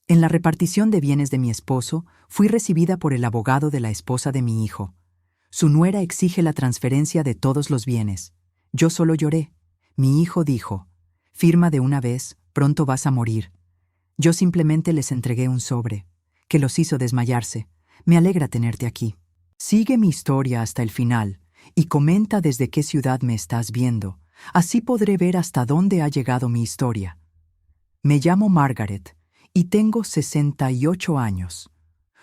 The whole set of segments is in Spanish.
En la repartición de bienes de mi esposo, fui recibida por el abogado de la esposa de mi hijo. Su nuera exige la transferencia de todos los bienes. Yo solo lloré. Mi hijo dijo, «Firma de una vez, pronto vas a morir». Yo simplemente les entregué un sobre, que los hizo desmayarse. Me alegra tenerte aquí. Sigue mi historia hasta el final y comenta desde qué ciudad me estás viendo. Así podré ver hasta dónde ha llegado mi historia. Me llamo Margaret y tengo 68 años.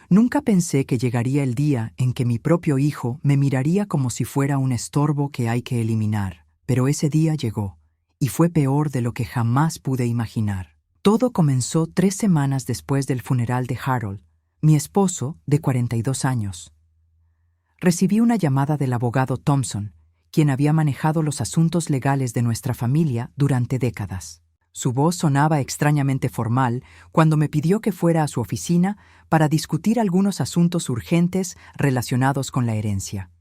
Nunca pensé que llegaría el día en que mi propio hijo me miraría como si fuera un estorbo que hay que eliminar, pero ese día llegó, y fue peor de lo que jamás pude imaginar. Todo comenzó 3 semanas después del funeral de Harold, mi esposo de 42 años. Recibí una llamada del abogado Thompson, quien había manejado los asuntos legales de nuestra familia durante décadas. Su voz sonaba extrañamente formal cuando me pidió que fuera a su oficina para discutir algunos asuntos urgentes relacionados con la herencia.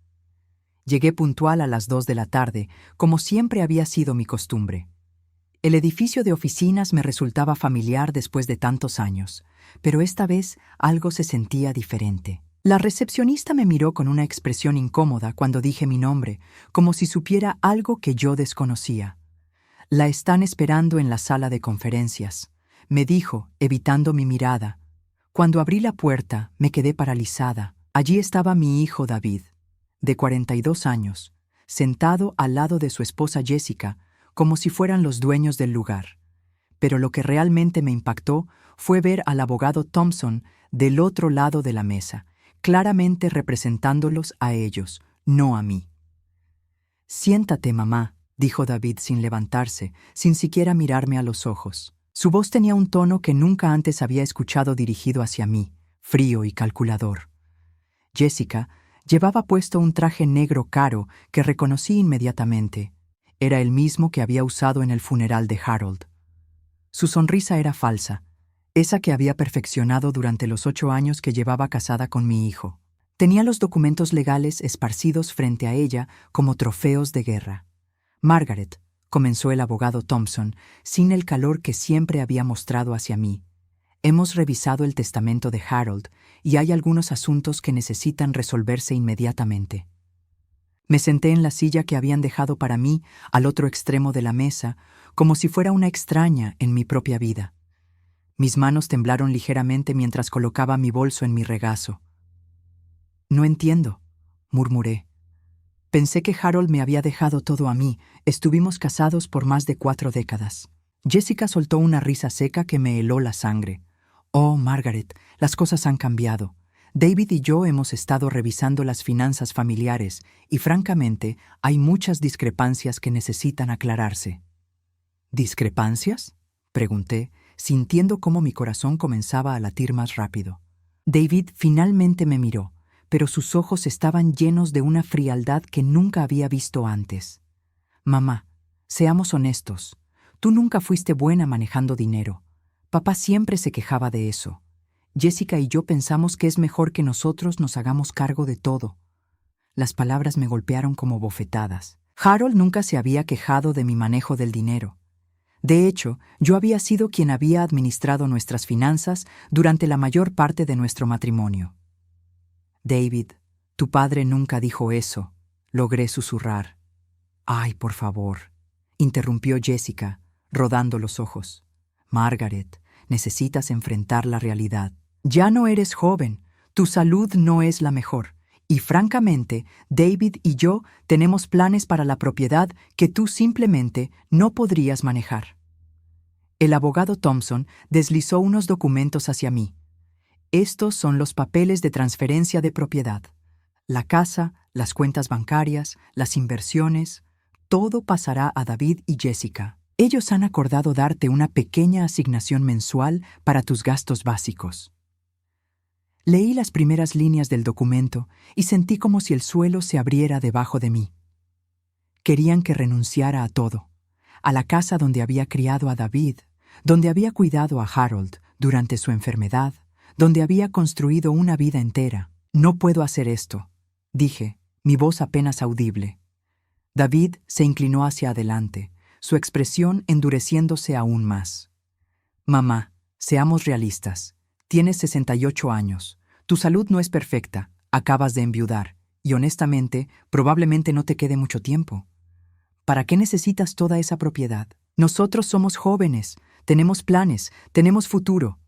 Llegué puntual a las 2 de la tarde, como siempre había sido mi costumbre. El edificio de oficinas me resultaba familiar después de tantos años, pero esta vez algo se sentía diferente. La recepcionista me miró con una expresión incómoda cuando dije mi nombre, como si supiera algo que yo desconocía. «La están esperando en la sala de conferencias», me dijo, evitando mi mirada. Cuando abrí la puerta, me quedé paralizada. Allí estaba mi hijo David, de 42 años, sentado al lado de su esposa Jessica, como si fueran los dueños del lugar. Pero lo que realmente me impactó fue ver al abogado Thompson del otro lado de la mesa, claramente representándolos a ellos, no a mí. «Siéntate, mamá», dijo David sin levantarse, sin siquiera mirarme a los ojos. Su voz tenía un tono que nunca antes había escuchado dirigido hacia mí, frío y calculador. Jessica llevaba puesto un traje negro caro que reconocí inmediatamente. Era el mismo que había usado en el funeral de Harold. Su sonrisa era falsa, esa que había perfeccionado durante los 8 años que llevaba casada con mi hijo. Tenía los documentos legales esparcidos frente a ella como trofeos de guerra. «Margaret», comenzó el abogado Thompson, sin el calor que siempre había mostrado hacia mí, «hemos revisado el testamento de Harold y hay algunos asuntos que necesitan resolverse inmediatamente». Me senté en la silla que habían dejado para mí al otro extremo de la mesa, como si fuera una extraña en mi propia vida. Mis manos temblaron ligeramente mientras colocaba mi bolso en mi regazo. «No entiendo», murmuré. «Pensé que Harold me había dejado todo a mí. Estuvimos casados por más de 4 décadas». Jessica soltó una risa seca que me heló la sangre. «Oh, Margaret, las cosas han cambiado. David y yo hemos estado revisando las finanzas familiares y, francamente, hay muchas discrepancias que necesitan aclararse». «¿Discrepancias?», pregunté, sintiendo cómo mi corazón comenzaba a latir más rápido. David finalmente me miró, pero sus ojos estaban llenos de una frialdad que nunca había visto antes. «Mamá, seamos honestos. Tú nunca fuiste buena manejando dinero. Papá siempre se quejaba de eso. Jessica y yo pensamos que es mejor que nosotros nos hagamos cargo de todo». Las palabras me golpearon como bofetadas. Harold nunca se había quejado de mi manejo del dinero. De hecho, yo había sido quien había administrado nuestras finanzas durante la mayor parte de nuestro matrimonio. «David, tu padre nunca dijo eso», logré susurrar. «Ay, por favor», interrumpió Jessica, rodando los ojos. «Margaret, necesitas enfrentar la realidad. Ya no eres joven, tu salud no es la mejor, y francamente, David y yo tenemos planes para la propiedad que tú simplemente no podrías manejar». El abogado Thompson deslizó unos documentos hacia mí. «Estos son los papeles de transferencia de propiedad. La casa, las cuentas bancarias, las inversiones, todo pasará a David y Jessica. Ellos han acordado darte una pequeña asignación mensual para tus gastos básicos». Leí las primeras líneas del documento y sentí como si el suelo se abriera debajo de mí. Querían que renunciara a todo, a la casa donde había criado a David, donde había cuidado a Harold durante su enfermedad, donde había construido una vida entera. «No puedo hacer esto», dije, mi voz apenas audible. David se inclinó hacia adelante, su expresión endureciéndose aún más. «Mamá, Seamos realistas. Tienes 68 años. Tu salud no es perfecta. Acabas de enviudar. Y honestamente, probablemente no te quede mucho tiempo. ¿Para qué necesitas toda esa propiedad? Nosotros somos jóvenes. Tenemos planes. Tenemos futuro.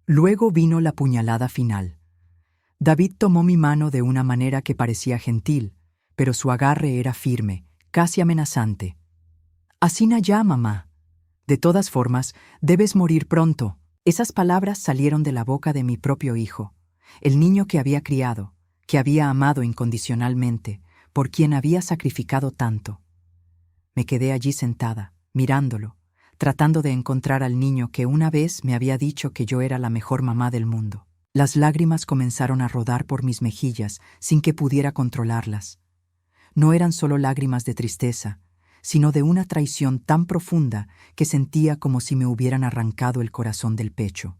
Luego vino la puñalada final. David tomó mi mano de una manera que parecía gentil, pero su agarre era firme, casi amenazante. «Asina ya, mamá. De todas formas, debes morir pronto». Esas palabras salieron de la boca de mi propio hijo, el niño que había criado, que había amado incondicionalmente, por quien había sacrificado tanto. Me quedé allí sentada, mirándolo, tratando de encontrar al niño que una vez me había dicho que yo era la mejor mamá del mundo. Las lágrimas comenzaron a rodar por mis mejillas sin que pudiera controlarlas. No eran solo lágrimas de tristeza, sino de una traición tan profunda que sentía como si me hubieran arrancado el corazón del pecho.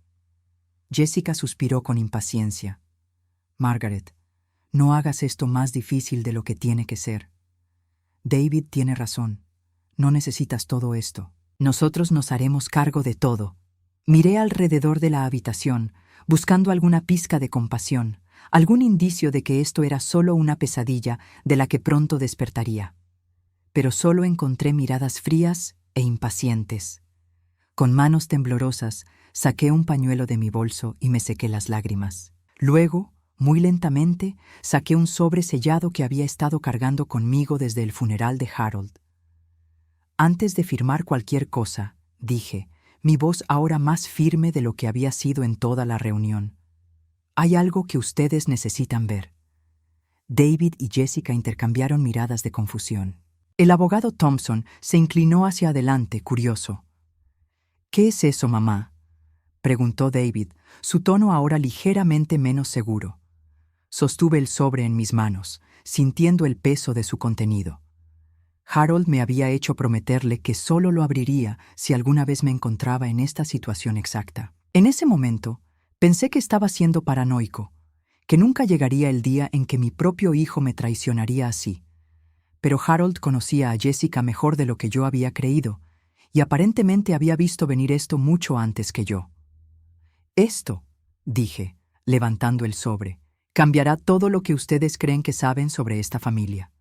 Jessica suspiró con impaciencia. «Margaret, no hagas esto más difícil de lo que tiene que ser. David tiene razón. No necesitas todo esto. Nosotros nos haremos cargo de todo». Miré alrededor de la habitación, buscando alguna pizca de compasión, algún indicio de que esto era solo una pesadilla de la que pronto despertaría. Pero solo encontré miradas frías e impacientes. Con manos temblorosas, saqué un pañuelo de mi bolso y me sequé las lágrimas. Luego, muy lentamente, saqué un sobre sellado que había estado cargando conmigo desde el funeral de Harold. Antes de firmar cualquier cosa, dije, mi voz ahora más firme de lo que había sido en toda la reunión. Hay algo que ustedes necesitan ver. David y Jessica intercambiaron miradas de confusión. El abogado Thompson se inclinó hacia adelante, curioso. «¿Qué es eso, mamá?», preguntó David, su tono ahora ligeramente menos seguro. Sostuve el sobre en mis manos, sintiendo el peso de su contenido. Harold me había hecho prometerle que solo lo abriría si alguna vez me encontraba en esta situación exacta. En ese momento, pensé que estaba siendo paranoico, que nunca llegaría el día en que mi propio hijo me traicionaría así. Pero Harold conocía a Jessica mejor de lo que yo había creído, y aparentemente había visto venir esto mucho antes que yo. «Esto», dije, levantando el sobre, «cambiará todo lo que ustedes creen que saben sobre esta familia».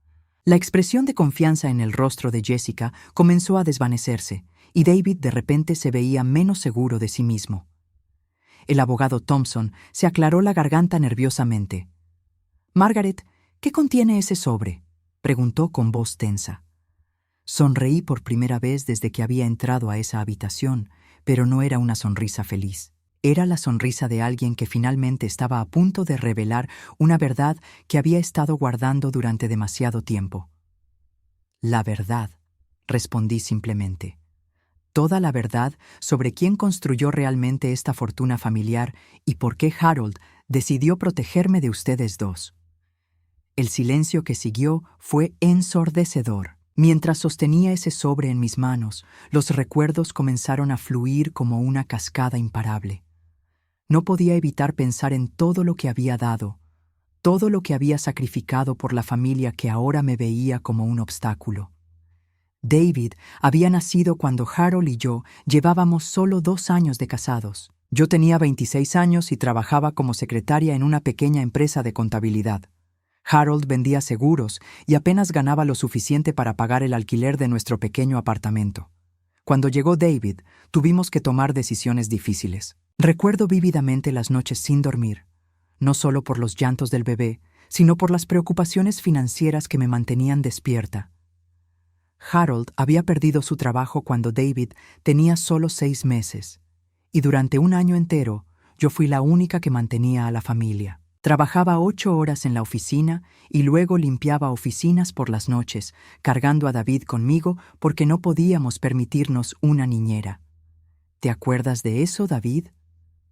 La expresión de confianza en el rostro de Jessica comenzó a desvanecerse, y David de repente se veía menos seguro de sí mismo. El abogado Thompson se aclaró la garganta nerviosamente. «Margaret, ¿qué contiene ese sobre?», preguntó con voz tensa. Sonreí por primera vez desde que había entrado a esa habitación, pero no era una sonrisa feliz. Era la sonrisa de alguien que finalmente estaba a punto de revelar una verdad que había estado guardando durante demasiado tiempo. «La verdad», respondí simplemente. Toda la verdad sobre quién construyó realmente esta fortuna familiar y por qué Harold decidió protegerme de ustedes dos. El silencio que siguió fue ensordecedor. Mientras sostenía ese sobre en mis manos, los recuerdos comenzaron a fluir como una cascada imparable. No podía evitar pensar en todo lo que había dado, todo lo que había sacrificado por la familia que ahora me veía como un obstáculo. David había nacido cuando Harold y yo llevábamos solo 2 años de casados. Yo tenía 26 años y trabajaba como secretaria en una pequeña empresa de contabilidad. Harold vendía seguros y apenas ganaba lo suficiente para pagar el alquiler de nuestro pequeño apartamento. Cuando llegó David, tuvimos que tomar decisiones difíciles. Recuerdo vívidamente las noches sin dormir, no solo por los llantos del bebé, sino por las preocupaciones financieras que me mantenían despierta. Harold había perdido su trabajo cuando David tenía solo 6 meses, y durante un año entero yo fui la única que mantenía a la familia. Trabajaba 8 horas en la oficina y luego limpiaba oficinas por las noches, cargando a David conmigo porque no podíamos permitirnos una niñera. ¿Te acuerdas de eso, David?,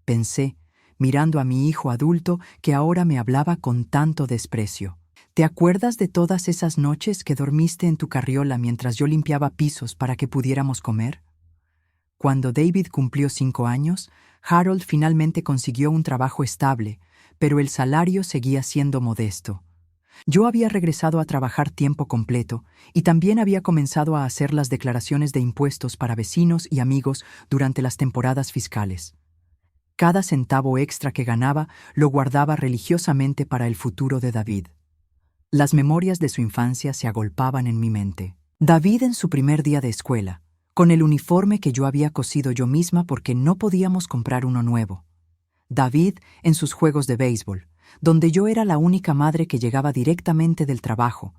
pensé, mirando a mi hijo adulto que ahora me hablaba con tanto desprecio. ¿Te acuerdas de todas esas noches que dormiste en tu carriola mientras yo limpiaba pisos para que pudiéramos comer? Cuando David cumplió 5 años, Harold finalmente consiguió un trabajo estable, pero el salario seguía siendo modesto. Yo había regresado a trabajar tiempo completo y también había comenzado a hacer las declaraciones de impuestos para vecinos y amigos durante las temporadas fiscales. Cada centavo extra que ganaba lo guardaba religiosamente para el futuro de David. Las memorias de su infancia se agolpaban en mi mente. David en su primer día de escuela, con el uniforme que yo había cosido yo misma porque no podíamos comprar uno nuevo. David en sus juegos de béisbol, donde yo era la única madre que llegaba directamente del trabajo,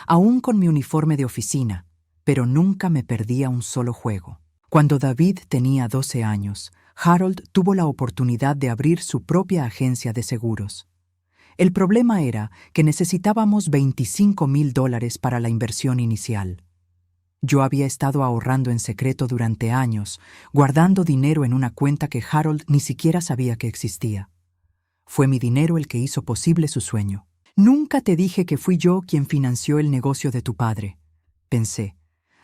aún con mi uniforme de oficina, pero nunca me perdía un solo juego. Cuando David tenía 12 años, Harold tuvo la oportunidad de abrir su propia agencia de seguros. El problema era que necesitábamos $25,000 para la inversión inicial. Yo había estado ahorrando en secreto durante años, guardando dinero en una cuenta que Harold ni siquiera sabía que existía. Fue mi dinero el que hizo posible su sueño. Nunca te dije que fui yo quien financió el negocio de tu padre, pensé,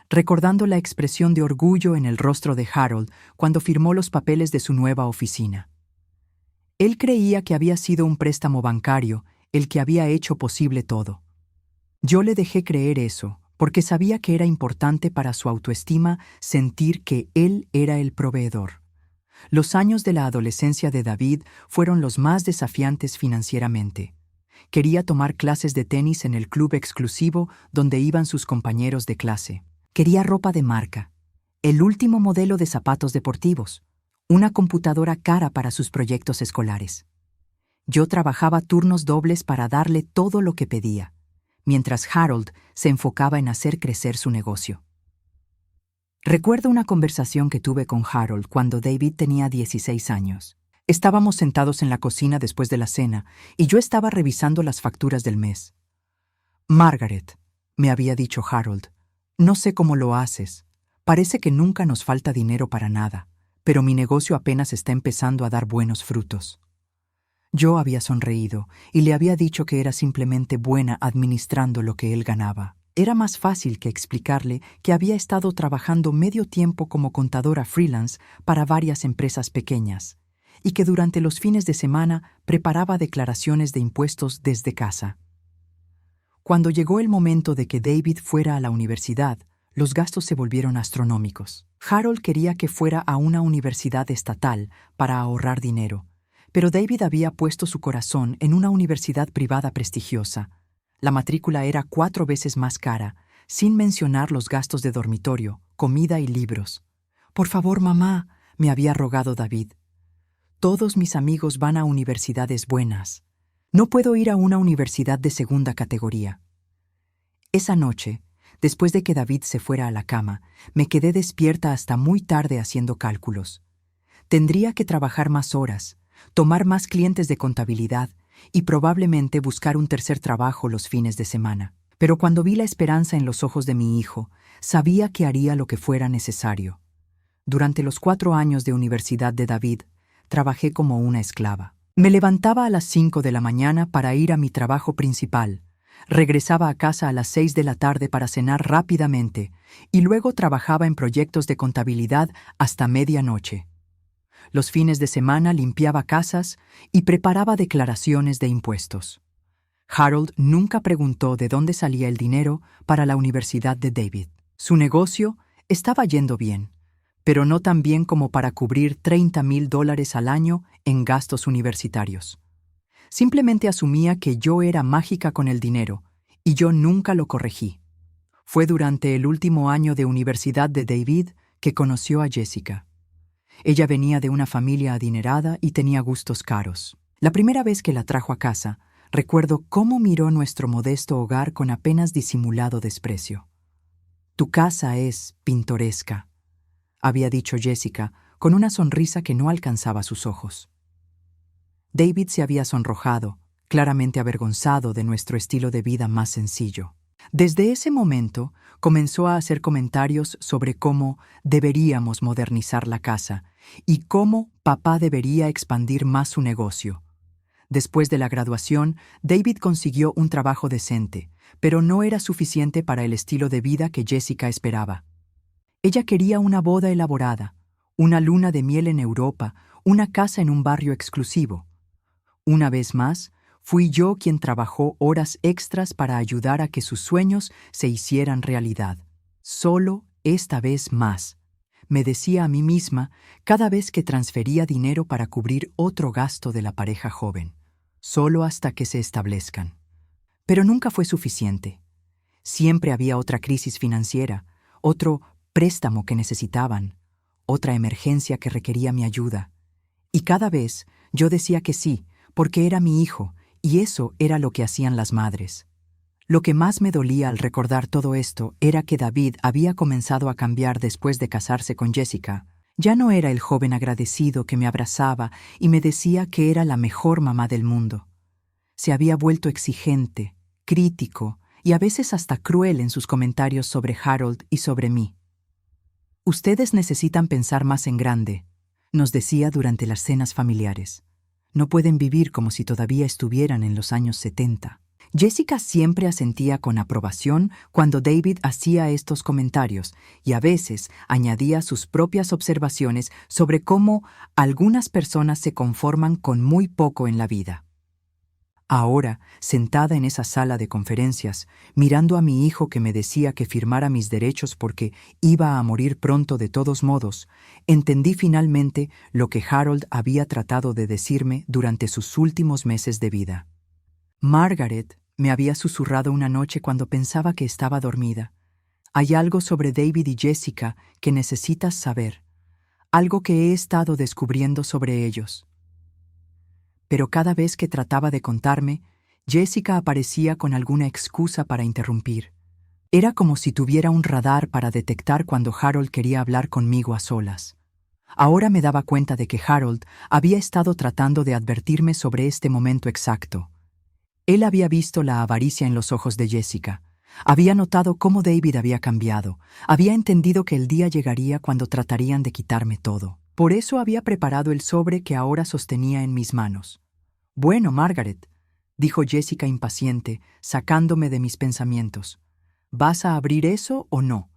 recordando la expresión de orgullo en el rostro de Harold cuando firmó los papeles de su nueva oficina. Él creía que había sido un préstamo bancario el que había hecho posible todo. Yo le dejé creer eso, porque sabía que era importante para su autoestima sentir que él era el proveedor. Los años de la adolescencia de David fueron los más desafiantes financieramente. Quería tomar clases de tenis en el club exclusivo donde iban sus compañeros de clase. Quería ropa de marca, el último modelo de zapatos deportivos, una computadora cara para sus proyectos escolares. Yo trabajaba turnos dobles para darle todo lo que pedía, mientras Harold se enfocaba en hacer crecer su negocio. Recuerdo una conversación que tuve con Harold cuando David tenía 16 años. Estábamos sentados en la cocina después de la cena y yo estaba revisando las facturas del mes. «Margaret», me había dicho Harold, «no sé cómo lo haces. Parece que nunca nos falta dinero para nada, pero mi negocio apenas está empezando a dar buenos frutos». Yo había sonreído y le había dicho que era simplemente buena administrando lo que él ganaba. Era más fácil que explicarle que había estado trabajando medio tiempo como contadora freelance para varias empresas pequeñas y que durante los fines de semana preparaba declaraciones de impuestos desde casa. Cuando llegó el momento de que David fuera a la universidad, los gastos se volvieron astronómicos. Harold quería que fuera a una universidad estatal para ahorrar dinero, pero David había puesto su corazón en una universidad privada prestigiosa. La matrícula era 4 veces más cara, sin mencionar los gastos de dormitorio, comida y libros. «Por favor, mamá», me había rogado David. «Todos mis amigos van a universidades buenas. No puedo ir a una universidad de segunda categoría». Esa noche, después de que David se fuera a la cama, me quedé despierta hasta muy tarde haciendo cálculos. Tendría que trabajar más horas, tomar más clientes de contabilidad y probablemente buscar un tercer trabajo los fines de semana. Pero cuando vi la esperanza en los ojos de mi hijo, sabía que haría lo que fuera necesario. Durante los 4 años de universidad de David, trabajé como una esclava. Me levantaba a las 5 de la mañana para ir a mi trabajo principal, regresaba a casa a las 6 de la tarde para cenar rápidamente y luego trabajaba en proyectos de contabilidad hasta medianoche. Los fines de semana limpiaba casas y preparaba declaraciones de impuestos. Harold nunca preguntó de dónde salía el dinero para la universidad de David. Su negocio estaba yendo bien, pero no tan bien como para cubrir $30,000 al año en gastos universitarios. Simplemente asumía que yo era mágica con el dinero y yo nunca lo corregí. Fue durante el último año de universidad de David que conoció a Jessica. Ella venía de una familia adinerada y tenía gustos caros. La primera vez que la trajo a casa, recuerdo cómo miró nuestro modesto hogar con apenas disimulado desprecio. «Tu casa es pintoresca», había dicho Jessica, con una sonrisa que no alcanzaba sus ojos. David se había sonrojado, claramente avergonzado de nuestro estilo de vida más sencillo. Desde ese momento, comenzó a hacer comentarios sobre cómo deberíamos modernizar la casa y cómo papá debería expandir más su negocio. Después de la graduación, David consiguió un trabajo decente, pero no era suficiente para el estilo de vida que Jessica esperaba. Ella quería una boda elaborada, una luna de miel en Europa, una casa en un barrio exclusivo. Una vez más, Fui yo quien trabajó horas extras para ayudar a que sus sueños se hicieran realidad. Solo esta vez más, me decía a mí misma cada vez que transfería dinero para cubrir otro gasto de la pareja joven. Solo hasta que se establezcan. Pero nunca fue suficiente. Siempre había otra crisis financiera, otro préstamo que necesitaban, otra emergencia que requería mi ayuda. Y cada vez yo decía que sí, porque era mi hijo, y eso era lo que hacían las madres. Lo que más me dolía al recordar todo esto era que David había comenzado a cambiar después de casarse con Jessica. Ya no era el joven agradecido que me abrazaba y me decía que era la mejor mamá del mundo. Se había vuelto exigente, crítico y a veces hasta cruel en sus comentarios sobre Harold y sobre mí. Ustedes necesitan pensar más en grande, nos decía durante las cenas familiares. No pueden vivir como si todavía estuvieran en los años 70. Jessica siempre asentía con aprobación cuando David hacía estos comentarios y a veces añadía sus propias observaciones sobre cómo algunas personas se conforman con muy poco en la vida. Ahora, sentada en esa sala de conferencias, mirando a mi hijo que me decía que firmara mis derechos porque iba a morir pronto de todos modos, entendí finalmente lo que Harold había tratado de decirme durante sus últimos meses de vida. Margaret me había susurrado una noche cuando pensaba que estaba dormida. Hay algo sobre David y Jessica que necesitas saber, algo que he estado descubriendo sobre ellos. Pero cada vez que trataba de contarme, Jessica aparecía con alguna excusa para interrumpir. Era como si tuviera un radar para detectar cuando Harold quería hablar conmigo a solas. Ahora me daba cuenta de que Harold había estado tratando de advertirme sobre este momento exacto. Él había visto la avaricia en los ojos de Jessica. Había notado cómo David había cambiado. Había entendido que el día llegaría cuando tratarían de quitarme todo. Por eso había preparado el sobre que ahora sostenía en mis manos. «Bueno, Margaret», dijo Jessica impaciente, sacándome de mis pensamientos. «¿Vas a abrir eso o no?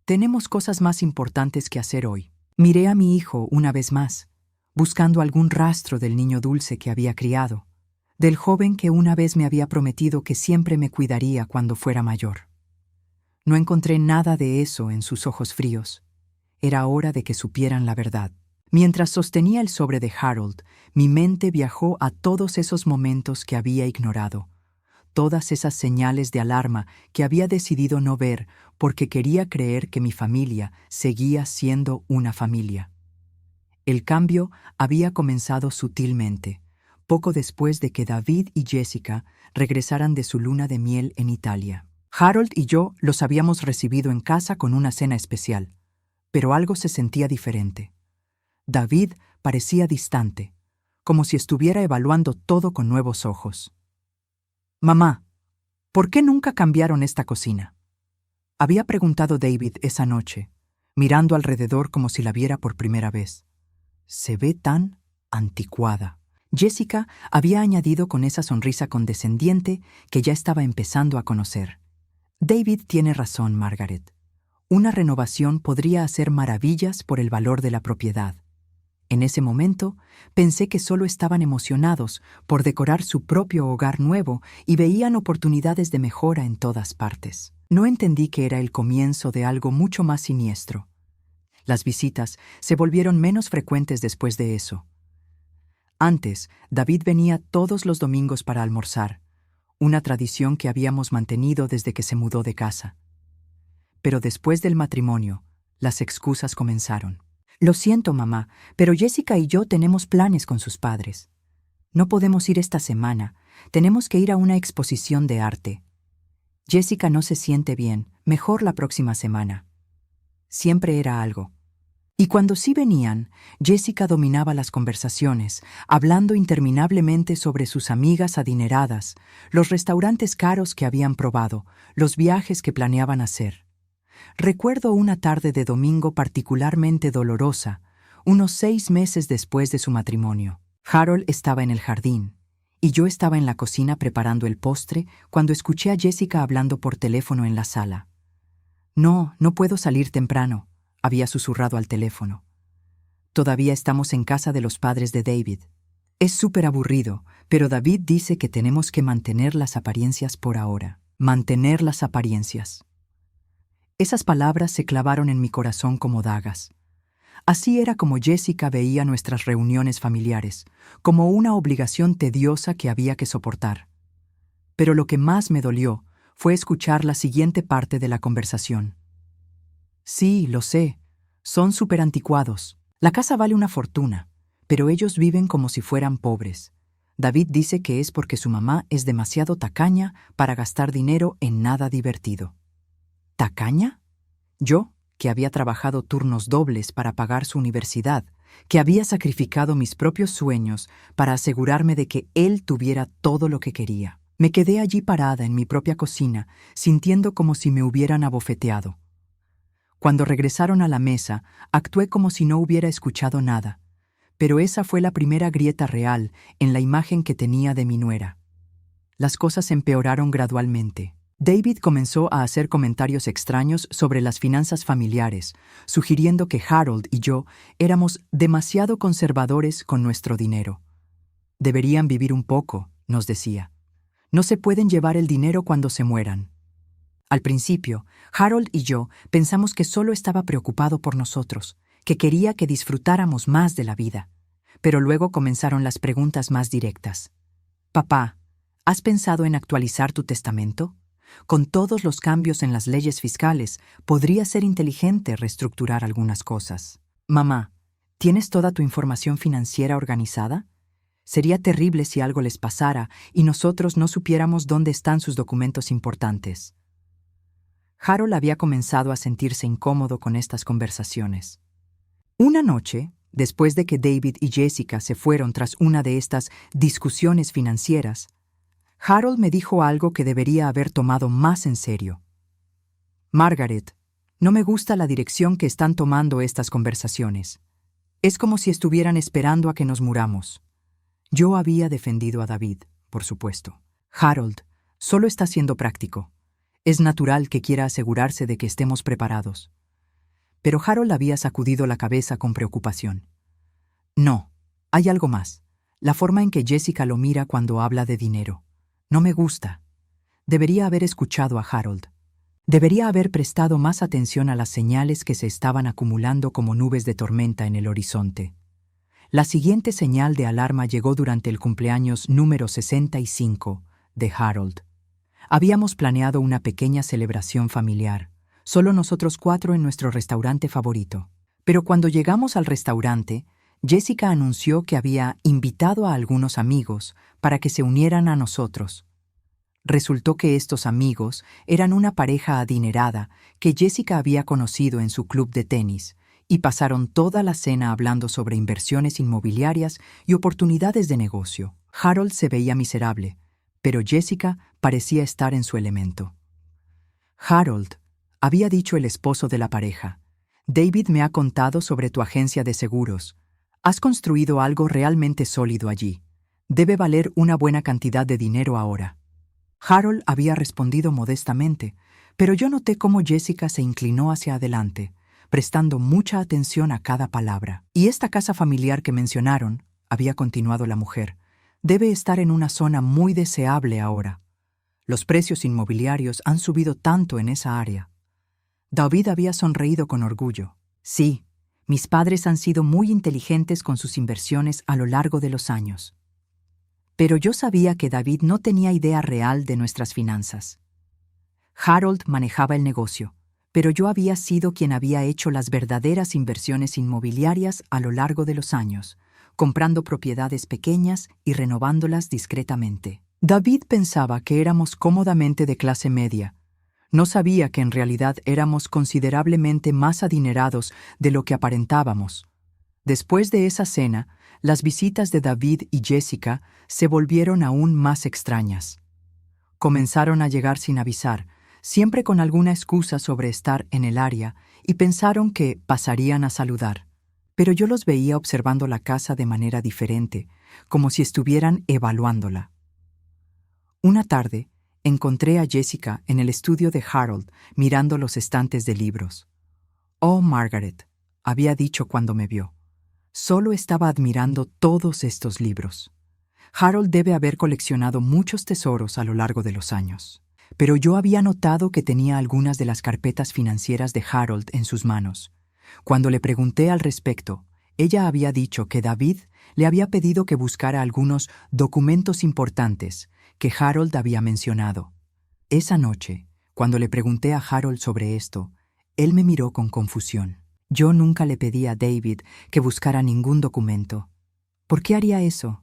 Tenemos cosas más importantes que hacer hoy». Miré a mi hijo una vez más, buscando algún rastro del niño dulce que había criado, del joven que una vez me había prometido que siempre me cuidaría cuando fuera mayor. No encontré nada de eso en sus ojos fríos. Era hora de que supieran la verdad. Mientras sostenía el sobre de Harold, mi mente viajó a todos esos momentos que había ignorado, todas esas señales de alarma que había decidido no ver porque quería creer que mi familia seguía siendo una familia. El cambio había comenzado sutilmente, poco después de que David y Jessica regresaran de su luna de miel en Italia. Harold y yo los habíamos recibido en casa con una cena especial, pero algo se sentía diferente. David parecía distante, como si estuviera evaluando todo con nuevos ojos. «Mamá, ¿por qué nunca cambiaron esta cocina?», había preguntado David esa noche, mirando alrededor como si la viera por primera vez. «Se ve tan anticuada». Jessica había añadido con esa sonrisa condescendiente que ya estaba empezando a conocer. «David tiene razón, Margaret. Una renovación podría hacer maravillas por el valor de la propiedad». En ese momento, pensé que solo estaban emocionados por decorar su propio hogar nuevo y veían oportunidades de mejora en todas partes. No entendí que era el comienzo de algo mucho más siniestro. Las visitas se volvieron menos frecuentes después de eso. Antes, David venía todos los domingos para almorzar, una tradición que habíamos mantenido desde que se mudó de casa. Pero después del matrimonio, las excusas comenzaron. «Lo siento, mamá, pero Jessica y yo tenemos planes con sus padres. No podemos ir esta semana. Tenemos que ir a una exposición de arte. Jessica no se siente bien. Mejor la próxima semana». Siempre era algo. Y cuando sí venían, Jessica dominaba las conversaciones, hablando interminablemente sobre sus amigas adineradas, los restaurantes caros que habían probado, los viajes que planeaban hacer. Recuerdo una tarde de domingo particularmente dolorosa, unos 6 meses después de su matrimonio. Harold estaba en el jardín, y yo estaba en la cocina preparando el postre cuando escuché a Jessica hablando por teléfono en la sala. «No, no puedo salir temprano», había susurrado al teléfono. «Todavía estamos en casa de los padres de David». Es súper aburrido, pero David dice que tenemos que mantener las apariencias por ahora. Mantener las apariencias. Esas palabras se clavaron en mi corazón como dagas. Así era como Jessica veía nuestras reuniones familiares, como una obligación tediosa que había que soportar. Pero lo que más me dolió fue escuchar la siguiente parte de la conversación. Sí, lo sé. Son súper anticuados. La casa vale una fortuna, pero ellos viven como si fueran pobres. David dice que es porque su mamá es demasiado tacaña para gastar dinero en nada divertido. ¿Tacaña? Yo, que había trabajado turnos dobles para pagar su universidad, que había sacrificado mis propios sueños para asegurarme de que él tuviera todo lo que quería. Me quedé allí parada en mi propia cocina, sintiendo como si me hubieran abofeteado. Cuando regresaron a la mesa, actué como si no hubiera escuchado nada, pero esa fue la primera grieta real en la imagen que tenía de mi nuera. Las cosas empeoraron gradualmente. David comenzó a hacer comentarios extraños sobre las finanzas familiares, sugiriendo que Harold y yo éramos demasiado conservadores con nuestro dinero. Deberían vivir un poco, nos decía. No se pueden llevar el dinero cuando se mueran. Al principio, Harold y yo pensamos que solo estaba preocupado por nosotros, que quería que disfrutáramos más de la vida. Pero luego comenzaron las preguntas más directas. Papá, ¿has pensado en actualizar tu testamento? Con todos los cambios en las leyes fiscales, podría ser inteligente reestructurar algunas cosas. Mamá, ¿tienes toda tu información financiera organizada? Sería terrible si algo les pasara y nosotros no supiéramos dónde están sus documentos importantes. Harold había comenzado a sentirse incómodo con estas conversaciones. Una noche, después de que David y Jessica se fueron tras una de estas discusiones financieras, Harold me dijo algo que debería haber tomado más en serio. Margaret, no me gusta la dirección que están tomando estas conversaciones. Es como si estuvieran esperando a que nos muramos. Yo había defendido a David, por supuesto. Harold, solo está siendo práctico. Es natural que quiera asegurarse de que estemos preparados. Pero Harold había sacudido la cabeza con preocupación. No, hay algo más. La forma en que Jessica lo mira cuando habla de dinero. No me gusta. Debería haber escuchado a Harold. Debería haber prestado más atención a las señales que se estaban acumulando como nubes de tormenta en el horizonte. La siguiente señal de alarma llegó durante el cumpleaños número 65 de Harold. Habíamos planeado una pequeña celebración familiar, solo nosotros 4 en nuestro restaurante favorito. Pero cuando llegamos al restaurante, Jessica anunció que había invitado a algunos amigos para que se unieran a nosotros. Resultó que estos amigos eran una pareja adinerada que Jessica había conocido en su club de tenis, y pasaron toda la cena hablando sobre inversiones inmobiliarias y oportunidades de negocio. Harold se veía miserable, pero Jessica parecía estar en su elemento. Harold, había dicho el esposo de la pareja, David me ha contado sobre tu agencia de seguros. Has construido algo realmente sólido allí. Debe valer una buena cantidad de dinero ahora. Harold había respondido modestamente, pero yo noté cómo Jessica se inclinó hacia adelante, prestando mucha atención a cada palabra. Y esta casa familiar que mencionaron, había continuado la mujer, debe estar en una zona muy deseable ahora. Los precios inmobiliarios han subido tanto en esa área. David había sonreído con orgullo. Sí, mis padres han sido muy inteligentes con sus inversiones a lo largo de los años. Pero yo sabía que David no tenía idea real de nuestras finanzas. Harold manejaba el negocio, pero yo había sido quien había hecho las verdaderas inversiones inmobiliarias a lo largo de los años, comprando propiedades pequeñas y renovándolas discretamente. David pensaba que éramos cómodamente de clase media. No sabía que en realidad éramos considerablemente más adinerados de lo que aparentábamos. Después de esa cena, las visitas de David y Jessica se volvieron aún más extrañas. Comenzaron a llegar sin avisar, siempre con alguna excusa sobre estar en el área, y pensaron que pasarían a saludar. Pero yo los veía observando la casa de manera diferente, como si estuvieran evaluándola. Una tarde, encontré a Jessica en el estudio de Harold mirando los estantes de libros. «Oh, Margaret», había dicho cuando me vio. Solo estaba admirando todos estos libros. Harold debe haber coleccionado muchos tesoros a lo largo de los años. Pero yo había notado que tenía algunas de las carpetas financieras de Harold en sus manos. Cuando le pregunté al respecto, ella había dicho que David le había pedido que buscara algunos documentos importantes que Harold había mencionado. Esa noche, cuando le pregunté a Harold sobre esto, él me miró con confusión. Yo nunca le pedí a David que buscara ningún documento. ¿Por qué haría eso?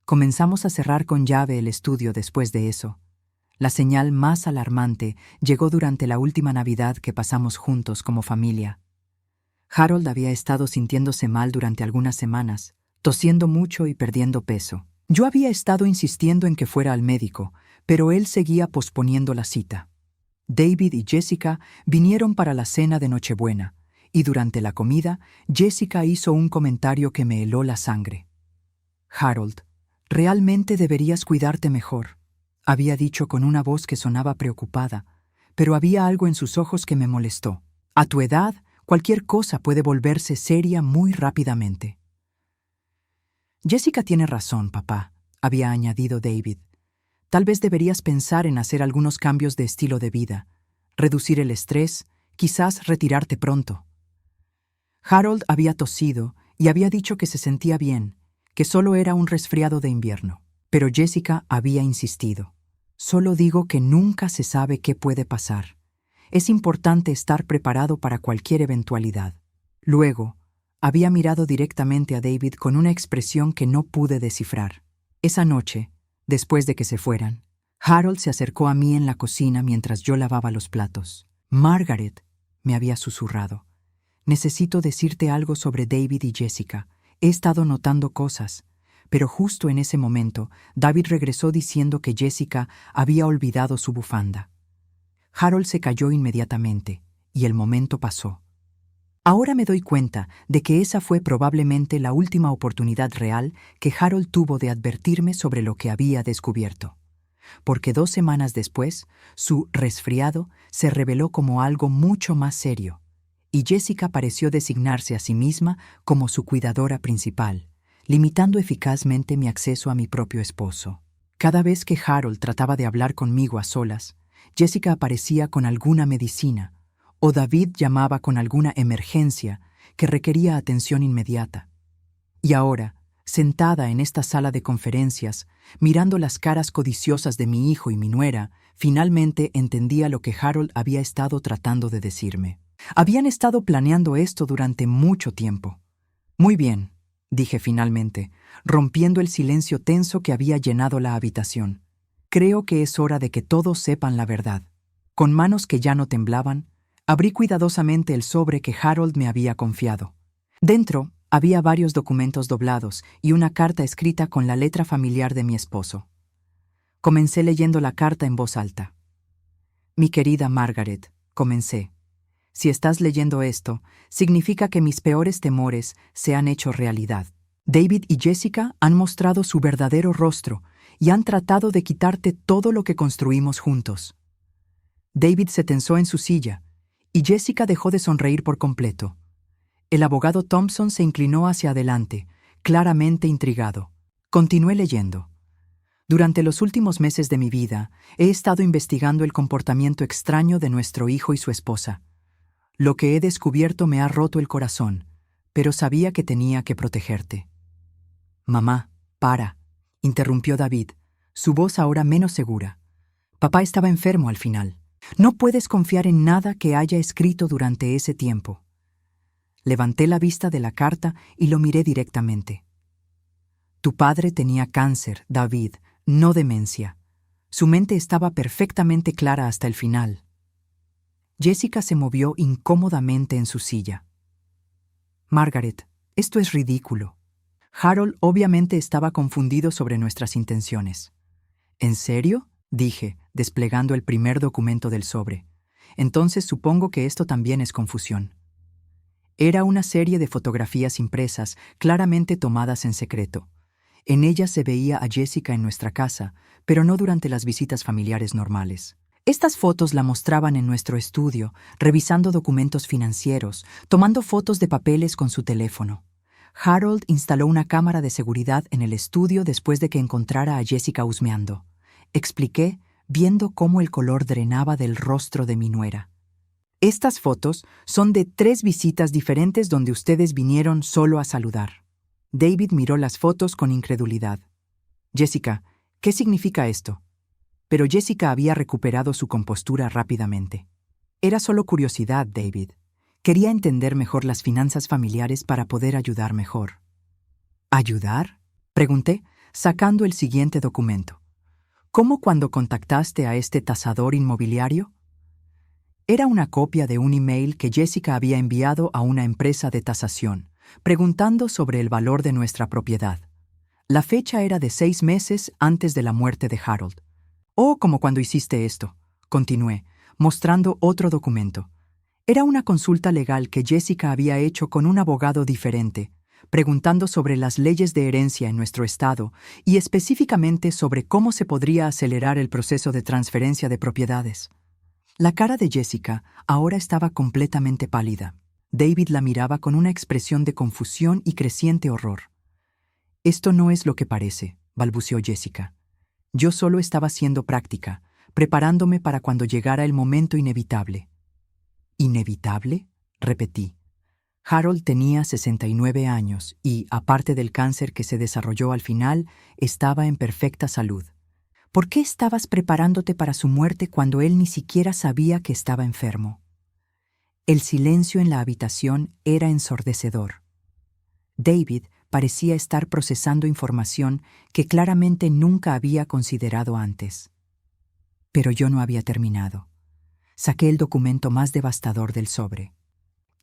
Comenzamos a cerrar con llave el estudio después de eso. La señal más alarmante llegó durante la última Navidad que pasamos juntos como familia. Harold había estado sintiéndose mal durante algunas semanas, tosiendo mucho y perdiendo peso. Yo había estado insistiendo en que fuera al médico, pero él seguía posponiendo la cita. David y Jessica vinieron para la cena de Nochebuena, y durante la comida, Jessica hizo un comentario que me heló la sangre. «Harold, realmente deberías cuidarte mejor», había dicho con una voz que sonaba preocupada, pero había algo en sus ojos que me molestó. «A tu edad, cualquier cosa puede volverse seria muy rápidamente». «Jessica tiene razón, papá», había añadido David. «Tal vez deberías pensar en hacer algunos cambios de estilo de vida, reducir el estrés, quizás retirarte pronto». Harold había tosido y había dicho que se sentía bien, que solo era un resfriado de invierno. Pero Jessica había insistido. «Solo digo que nunca se sabe qué puede pasar. Es importante estar preparado para cualquier eventualidad». Luego, había mirado directamente a David con una expresión que no pude descifrar. Esa noche, después de que se fueran, Harold se acercó a mí en la cocina mientras yo lavaba los platos. «Margaret», me había susurrado, «necesito decirte algo sobre David y Jessica. He estado notando cosas». Pero justo en ese momento, David regresó diciendo que Jessica había olvidado su bufanda. Harold se calló inmediatamente, y el momento pasó. Ahora me doy cuenta de que esa fue probablemente la última oportunidad real que Harold tuvo de advertirme sobre lo que había descubierto. Porque 2 semanas después, su resfriado se reveló como algo mucho más serio, y Jessica pareció designarse a sí misma como su cuidadora principal, limitando eficazmente mi acceso a mi propio esposo. Cada vez que Harold trataba de hablar conmigo a solas, Jessica aparecía con alguna medicina, o David llamaba con alguna emergencia que requería atención inmediata. Y ahora, sentada en esta sala de conferencias, mirando las caras codiciosas de mi hijo y mi nuera, finalmente entendía lo que Harold había estado tratando de decirme. Habían estado planeando esto durante mucho tiempo. «Muy bien», dije finalmente, rompiendo el silencio tenso que había llenado la habitación. «Creo que es hora de que todos sepan la verdad». Con manos que ya no temblaban, abrí cuidadosamente el sobre que Harold me había confiado. Dentro había varios documentos doblados y una carta escrita con la letra familiar de mi esposo. Comencé leyendo la carta en voz alta. «Mi querida Margaret», comencé. «Si estás leyendo esto, significa que mis peores temores se han hecho realidad. David y Jessica han mostrado su verdadero rostro y han tratado de quitarte todo lo que construimos juntos». David se tensó en su silla, y Jessica dejó de sonreír por completo. El abogado Thompson se inclinó hacia adelante, claramente intrigado. Continué leyendo. «Durante los últimos meses de mi vida, he estado investigando el comportamiento extraño de nuestro hijo y su esposa. Lo que he descubierto me ha roto el corazón, pero sabía que tenía que protegerte». «Mamá, para», interrumpió David, su voz ahora menos segura. «Papá estaba enfermo al final. No puedes confiar en nada que haya escrito durante ese tiempo». Levanté la vista de la carta y lo miré directamente. «Tu padre tenía cáncer, David, no demencia. Su mente estaba perfectamente clara hasta el final». Jessica se movió incómodamente en su silla. «Margaret, esto es ridículo». Harold obviamente estaba confundido sobre nuestras intenciones. «¿En serio?», dije, desplegando el primer documento del sobre. «Entonces supongo que esto también es confusión». Era una serie de fotografías impresas, claramente tomadas en secreto. En ellas se veía a Jessica en nuestra casa, pero no durante las visitas familiares normales. Estas fotos la mostraban en nuestro estudio, revisando documentos financieros, tomando fotos de papeles con su teléfono. Harold instaló una cámara de seguridad en el estudio después de que encontrara a Jessica husmeando. Expliqué, viendo cómo el color drenaba del rostro de mi nuera. Estas fotos son de 3 visitas diferentes donde ustedes vinieron solo a saludar. David miró las fotos con incredulidad. Jessica, ¿qué significa esto? Pero Jessica había recuperado su compostura rápidamente. Era solo curiosidad, David. Quería entender mejor las finanzas familiares para poder ayudar mejor. ¿Ayudar?, pregunté, sacando el siguiente documento. ¿Cómo cuando contactaste a este tasador inmobiliario? Era una copia de un email que Jessica había enviado a una empresa de tasación, preguntando sobre el valor de nuestra propiedad. La fecha era de 6 meses antes de la muerte de Harold. Oh, como cuando hiciste esto, continué, mostrando otro documento. Era una consulta legal que Jessica había hecho con un abogado diferente, preguntando sobre las leyes de herencia en nuestro estado y específicamente sobre cómo se podría acelerar el proceso de transferencia de propiedades. La cara de Jessica ahora estaba completamente pálida. David la miraba con una expresión de confusión y creciente horror. «Esto no es lo que parece», balbuceó Jessica. «Yo solo estaba siendo práctica, preparándome para cuando llegara el momento inevitable». «¿Inevitable?», repetí. Harold tenía 69 años y, aparte del cáncer que se desarrolló al final, estaba en perfecta salud. ¿Por qué estabas preparándote para su muerte cuando él ni siquiera sabía que estaba enfermo? El silencio en la habitación era ensordecedor. David parecía estar procesando información que claramente nunca había considerado antes. Pero yo no había terminado. Saqué el documento más devastador del sobre.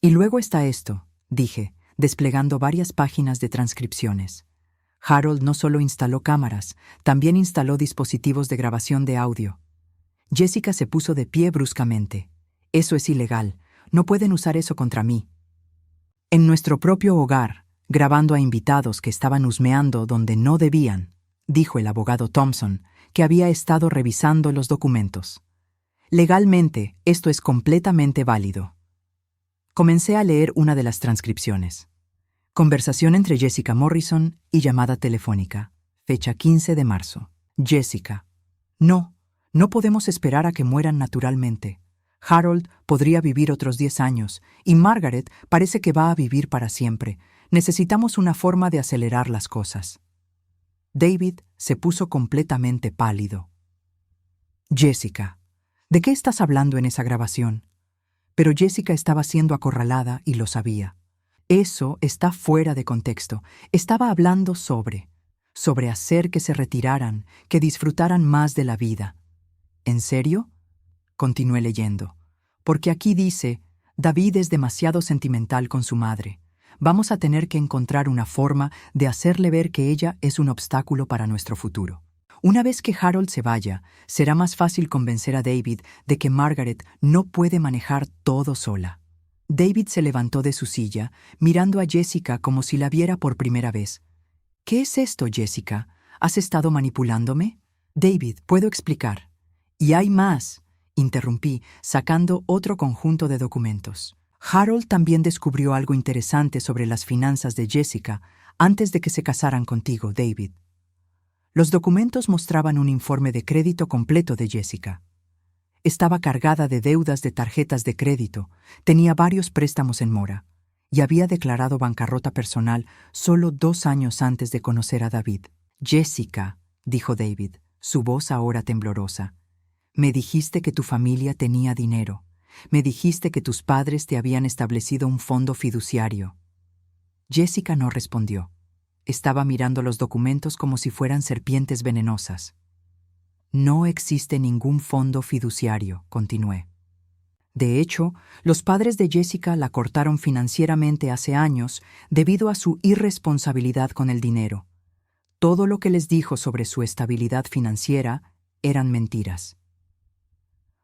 «Y luego está esto», dije, desplegando varias páginas de transcripciones. Harold no solo instaló cámaras, también instaló dispositivos de grabación de audio. Jessica se puso de pie bruscamente. «Eso es ilegal. No pueden usar eso contra mí». «En nuestro propio hogar, grabando a invitados que estaban husmeando donde no debían», dijo el abogado Thompson, que había estado revisando los documentos. «Legalmente, esto es completamente válido». Comencé a leer una de las transcripciones. Conversación entre Jessica Morrison y llamada telefónica. Fecha 15 de marzo. Jessica. No podemos esperar a que mueran naturalmente. Harold podría vivir otros 10 años y Margaret parece que va a vivir para siempre. Necesitamos una forma de acelerar las cosas. David se puso completamente pálido. Jessica. ¿De qué estás hablando en esa grabación? Pero Jessica estaba siendo acorralada y lo sabía. Eso está fuera de contexto. Estaba hablando sobre hacer que se retiraran, que disfrutaran más de la vida. ¿En serio? Continué leyendo. Porque aquí dice, David es demasiado sentimental con su madre. Vamos a tener que encontrar una forma de hacerle ver que ella es un obstáculo para nuestro futuro. Una vez que Harold se vaya, será más fácil convencer a David de que Margaret no puede manejar todo sola. David se levantó de su silla, mirando a Jessica como si la viera por primera vez. «¿Qué es esto, Jessica? ¿Has estado manipulándome?» «David, puedo explicar». «Y hay más», interrumpí, sacando otro conjunto de documentos. «Harold también descubrió algo interesante sobre las finanzas de Jessica antes de que se casaran contigo, David». Los documentos mostraban un informe de crédito completo de Jessica. Estaba cargada de deudas de tarjetas de crédito, tenía varios préstamos en mora y había declarado bancarrota personal solo 2 años antes de conocer a David. «Jessica», dijo David, su voz ahora temblorosa, «me dijiste que tu familia tenía dinero. Me dijiste que tus padres te habían establecido un fondo fiduciario». Jessica no respondió. Estaba mirando los documentos como si fueran serpientes venenosas. «No existe ningún fondo fiduciario», continué. De hecho, los padres de Jessica la cortaron financieramente hace años debido a su irresponsabilidad con el dinero. Todo lo que les dijo sobre su estabilidad financiera eran mentiras.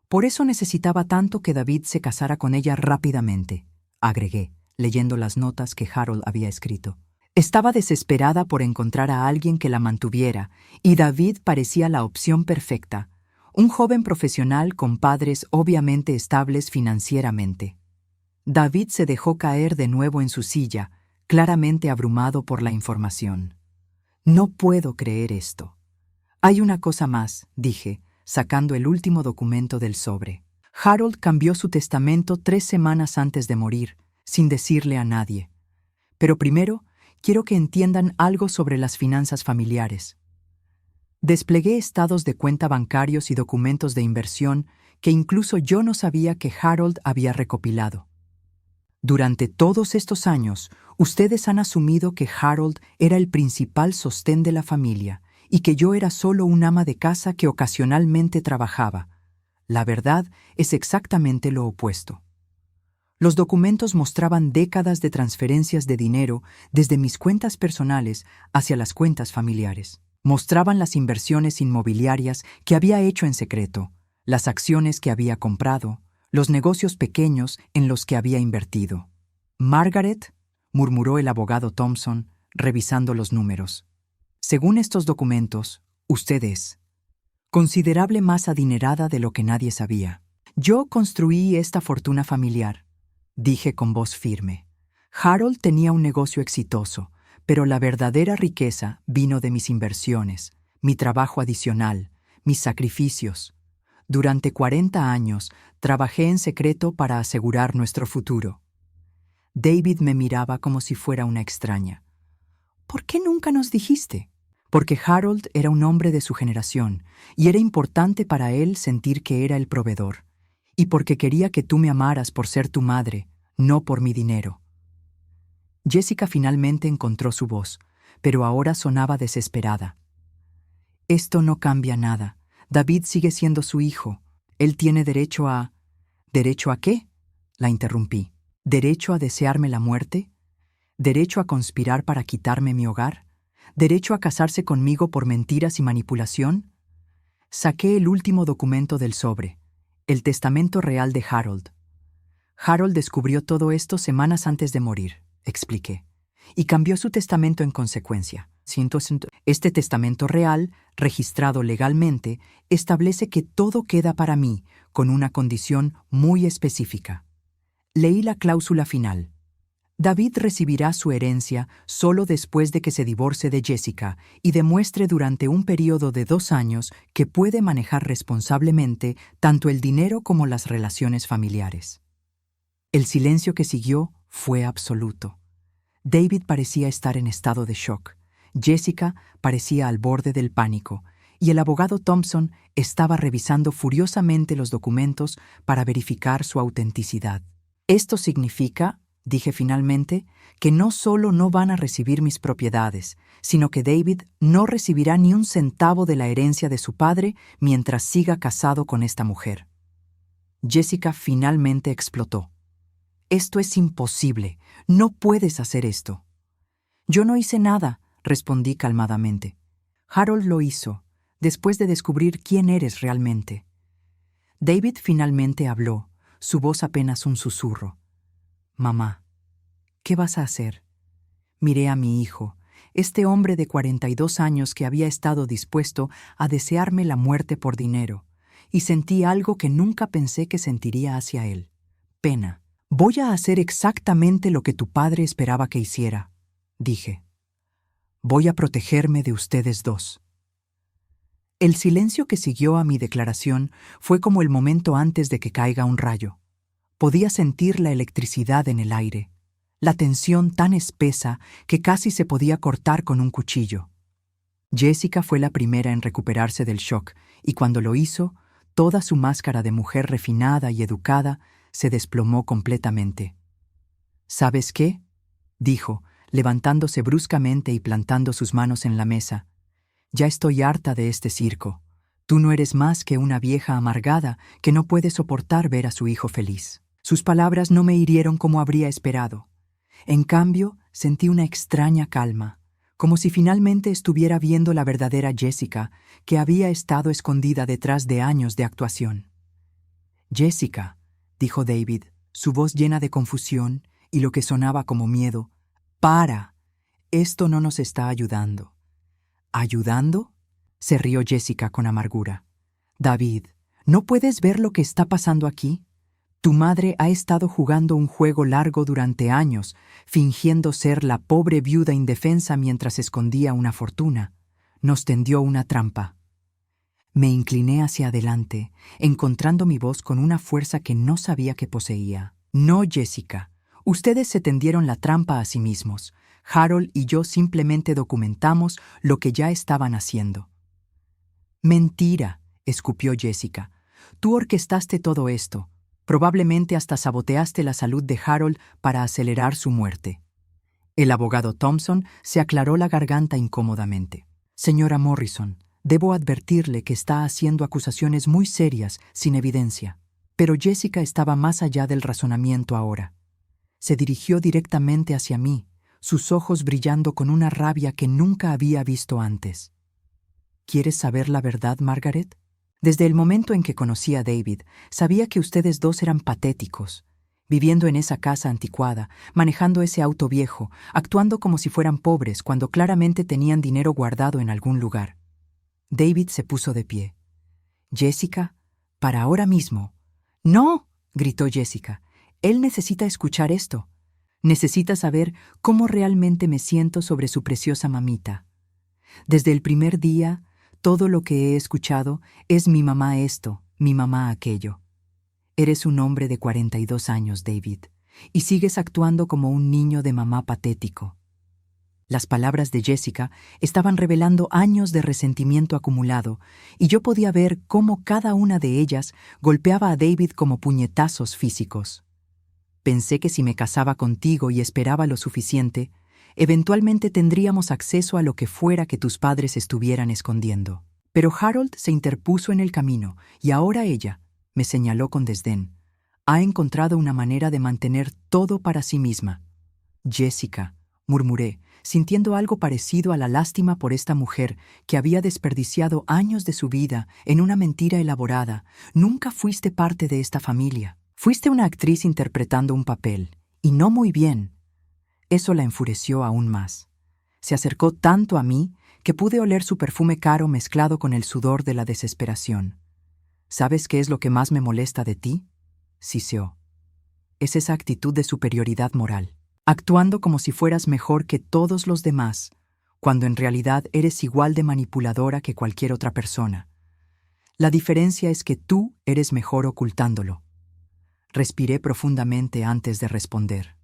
Por eso necesitaba tanto que David se casara con ella rápidamente, agregué, leyendo las notas que Harold había escrito. Estaba desesperada por encontrar a alguien que la mantuviera, y David parecía la opción perfecta, un joven profesional con padres obviamente estables financieramente. David se dejó caer de nuevo en su silla, claramente abrumado por la información. No puedo creer esto. Hay una cosa más, dije, sacando el último documento del sobre. Harold cambió su testamento 3 semanas antes de morir, sin decirle a nadie. Pero primero, quiero que entiendan algo sobre las finanzas familiares. Desplegué estados de cuenta bancarios y documentos de inversión que incluso yo no sabía que Harold había recopilado. Durante todos estos años, ustedes han asumido que Harold era el principal sostén de la familia y que yo era solo un ama de casa que ocasionalmente trabajaba. La verdad es exactamente lo opuesto. Los documentos mostraban décadas de transferencias de dinero desde mis cuentas personales hacia las cuentas familiares. Mostraban las inversiones inmobiliarias que había hecho en secreto, las acciones que había comprado, los negocios pequeños en los que había invertido. Margaret, murmuró el abogado Thompson, revisando los números. Según estos documentos, usted es considerable más adinerada de lo que nadie sabía. Yo construí esta fortuna familiar, dije con voz firme. Harold tenía un negocio exitoso, pero la verdadera riqueza vino de mis inversiones, mi trabajo adicional, mis sacrificios. Durante 40 años trabajé en secreto para asegurar nuestro futuro. David me miraba como si fuera una extraña. ¿Por qué nunca nos dijiste? Porque Harold era un hombre de su generación, y era importante para él sentir que era el proveedor, y porque quería que tú me amaras por ser tu madre, no por mi dinero. Jessica finalmente encontró su voz, pero ahora sonaba desesperada. Esto no cambia nada. David sigue siendo su hijo. Él tiene derecho a... ¿Derecho a qué? La interrumpí. ¿Derecho a desearme la muerte? ¿Derecho a conspirar para quitarme mi hogar? ¿Derecho a casarse conmigo por mentiras y manipulación? Saqué el último documento del sobre, el testamento real de Harold. Harold descubrió todo esto semanas antes de morir, expliqué, y cambió su testamento en consecuencia. Este testamento real, registrado legalmente, establece que todo queda para mí, con una condición muy específica. Leí la cláusula final. David recibirá su herencia solo después de que se divorcie de Jessica y demuestre durante un período de 2 años que puede manejar responsablemente tanto el dinero como las relaciones familiares. El silencio que siguió fue absoluto. David parecía estar en estado de shock. Jessica parecía al borde del pánico, y el abogado Thompson estaba revisando furiosamente los documentos para verificar su autenticidad. Esto significa, dije finalmente, que no solo no van a recibir mis propiedades, sino que David no recibirá ni un centavo de la herencia de su padre mientras siga casado con esta mujer. Jessica finalmente explotó. Esto es imposible. No puedes hacer esto. Yo no hice nada, respondí calmadamente. Harold lo hizo, después de descubrir quién eres realmente. David finalmente habló, su voz apenas un susurro. Mamá, ¿qué vas a hacer? Miré a mi hijo, este hombre de 42 años que había estado dispuesto a desearme la muerte por dinero, y sentí algo que nunca pensé que sentiría hacia él. Pena. Voy a hacer exactamente lo que tu padre esperaba que hiciera, dije. Voy a protegerme de ustedes dos. El silencio que siguió a mi declaración fue como el momento antes de que caiga un rayo. Podía sentir la electricidad en el aire, la tensión tan espesa que casi se podía cortar con un cuchillo. Jessica fue la primera en recuperarse del shock, y cuando lo hizo, toda su máscara de mujer refinada y educada se desplomó completamente. ¿Sabes qué?, dijo, levantándose bruscamente y plantando sus manos en la mesa. Ya estoy harta de este circo. Tú no eres más que una vieja amargada que no puede soportar ver a su hijo feliz. Sus palabras no me hirieron como habría esperado. En cambio, sentí una extraña calma, como si finalmente estuviera viendo la verdadera Jessica, que había estado escondida detrás de años de actuación. Jessica, dijo David, su voz llena de confusión y lo que sonaba como miedo. ¡Para! Esto no nos está ayudando. ¿Ayudando?, se rió Jessica con amargura. David, ¿no puedes ver lo que está pasando aquí? Tu madre ha estado jugando un juego largo durante años, fingiendo ser la pobre viuda indefensa mientras escondía una fortuna. Nos tendió una trampa. Me incliné hacia adelante, encontrando mi voz con una fuerza que no sabía que poseía. No, Jessica. Ustedes se tendieron la trampa a sí mismos. Harold y yo simplemente documentamos lo que ya estaban haciendo. Mentira, escupió Jessica. Tú orquestaste todo esto. Probablemente hasta saboteaste la salud de Harold para acelerar su muerte. El abogado Thompson se aclaró la garganta incómodamente. Señora Morrison, debo advertirle que está haciendo acusaciones muy serias sin evidencia. Pero Jessica estaba más allá del razonamiento ahora. Se dirigió directamente hacia mí, sus ojos brillando con una rabia que nunca había visto antes. ¿Quieres saber la verdad, Margaret? Desde el momento en que conocí a David, sabía que ustedes dos eran patéticos, viviendo en esa casa anticuada, manejando ese auto viejo, actuando como si fueran pobres cuando claramente tenían dinero guardado en algún lugar. David se puso de pie. Jessica, para ahora mismo. ¡No!, gritó Jessica. Él necesita escuchar esto. Necesita saber cómo realmente me siento sobre su preciosa mamita. Desde el primer día, todo lo que he escuchado es mi mamá esto, mi mamá aquello. Eres un hombre de 42 años, David, y sigues actuando como un niño de mamá patético. Las palabras de Jessica estaban revelando años de resentimiento acumulado, y yo podía ver cómo cada una de ellas golpeaba a David como puñetazos físicos. Pensé que si me casaba contigo y esperaba lo suficiente, eventualmente tendríamos acceso a lo que fuera que tus padres estuvieran escondiendo. Pero Harold se interpuso en el camino, y ahora ella, me señaló con desdén, ha encontrado una manera de mantener todo para sí misma. Jessica, murmuré, sintiendo algo parecido a la lástima por esta mujer que había desperdiciado años de su vida en una mentira elaborada. Nunca fuiste parte de esta familia. Fuiste una actriz interpretando un papel, y no muy bien. Eso la enfureció aún más. Se acercó tanto a mí que pude oler su perfume caro mezclado con el sudor de la desesperación. ¿Sabes qué es lo que más me molesta de ti?, siseó. Es esa actitud de superioridad moral, actuando como si fueras mejor que todos los demás, cuando en realidad eres igual de manipuladora que cualquier otra persona. La diferencia es que tú eres mejor ocultándolo. Respiré profundamente antes de responder.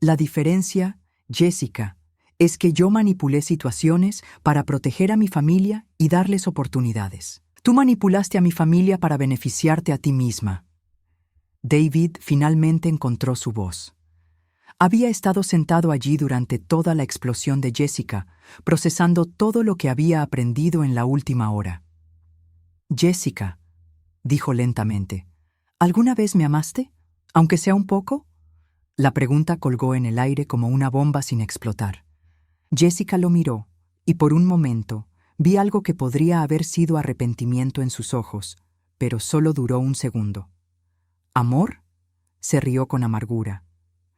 La diferencia, Jessica, es que yo manipulé situaciones para proteger a mi familia y darles oportunidades. Tú manipulaste a mi familia para beneficiarte a ti misma. David finalmente encontró su voz. Había estado sentado allí durante toda la explosión de Jessica, procesando todo lo que había aprendido en la última hora. Jessica, dijo lentamente, ¿alguna vez me amaste? ¿Aunque sea un poco? La pregunta colgó en el aire como una bomba sin explotar. Jessica lo miró, y por un momento vi algo que podría haber sido arrepentimiento en sus ojos, pero solo duró un segundo. ¿Amor? Se rió con amargura.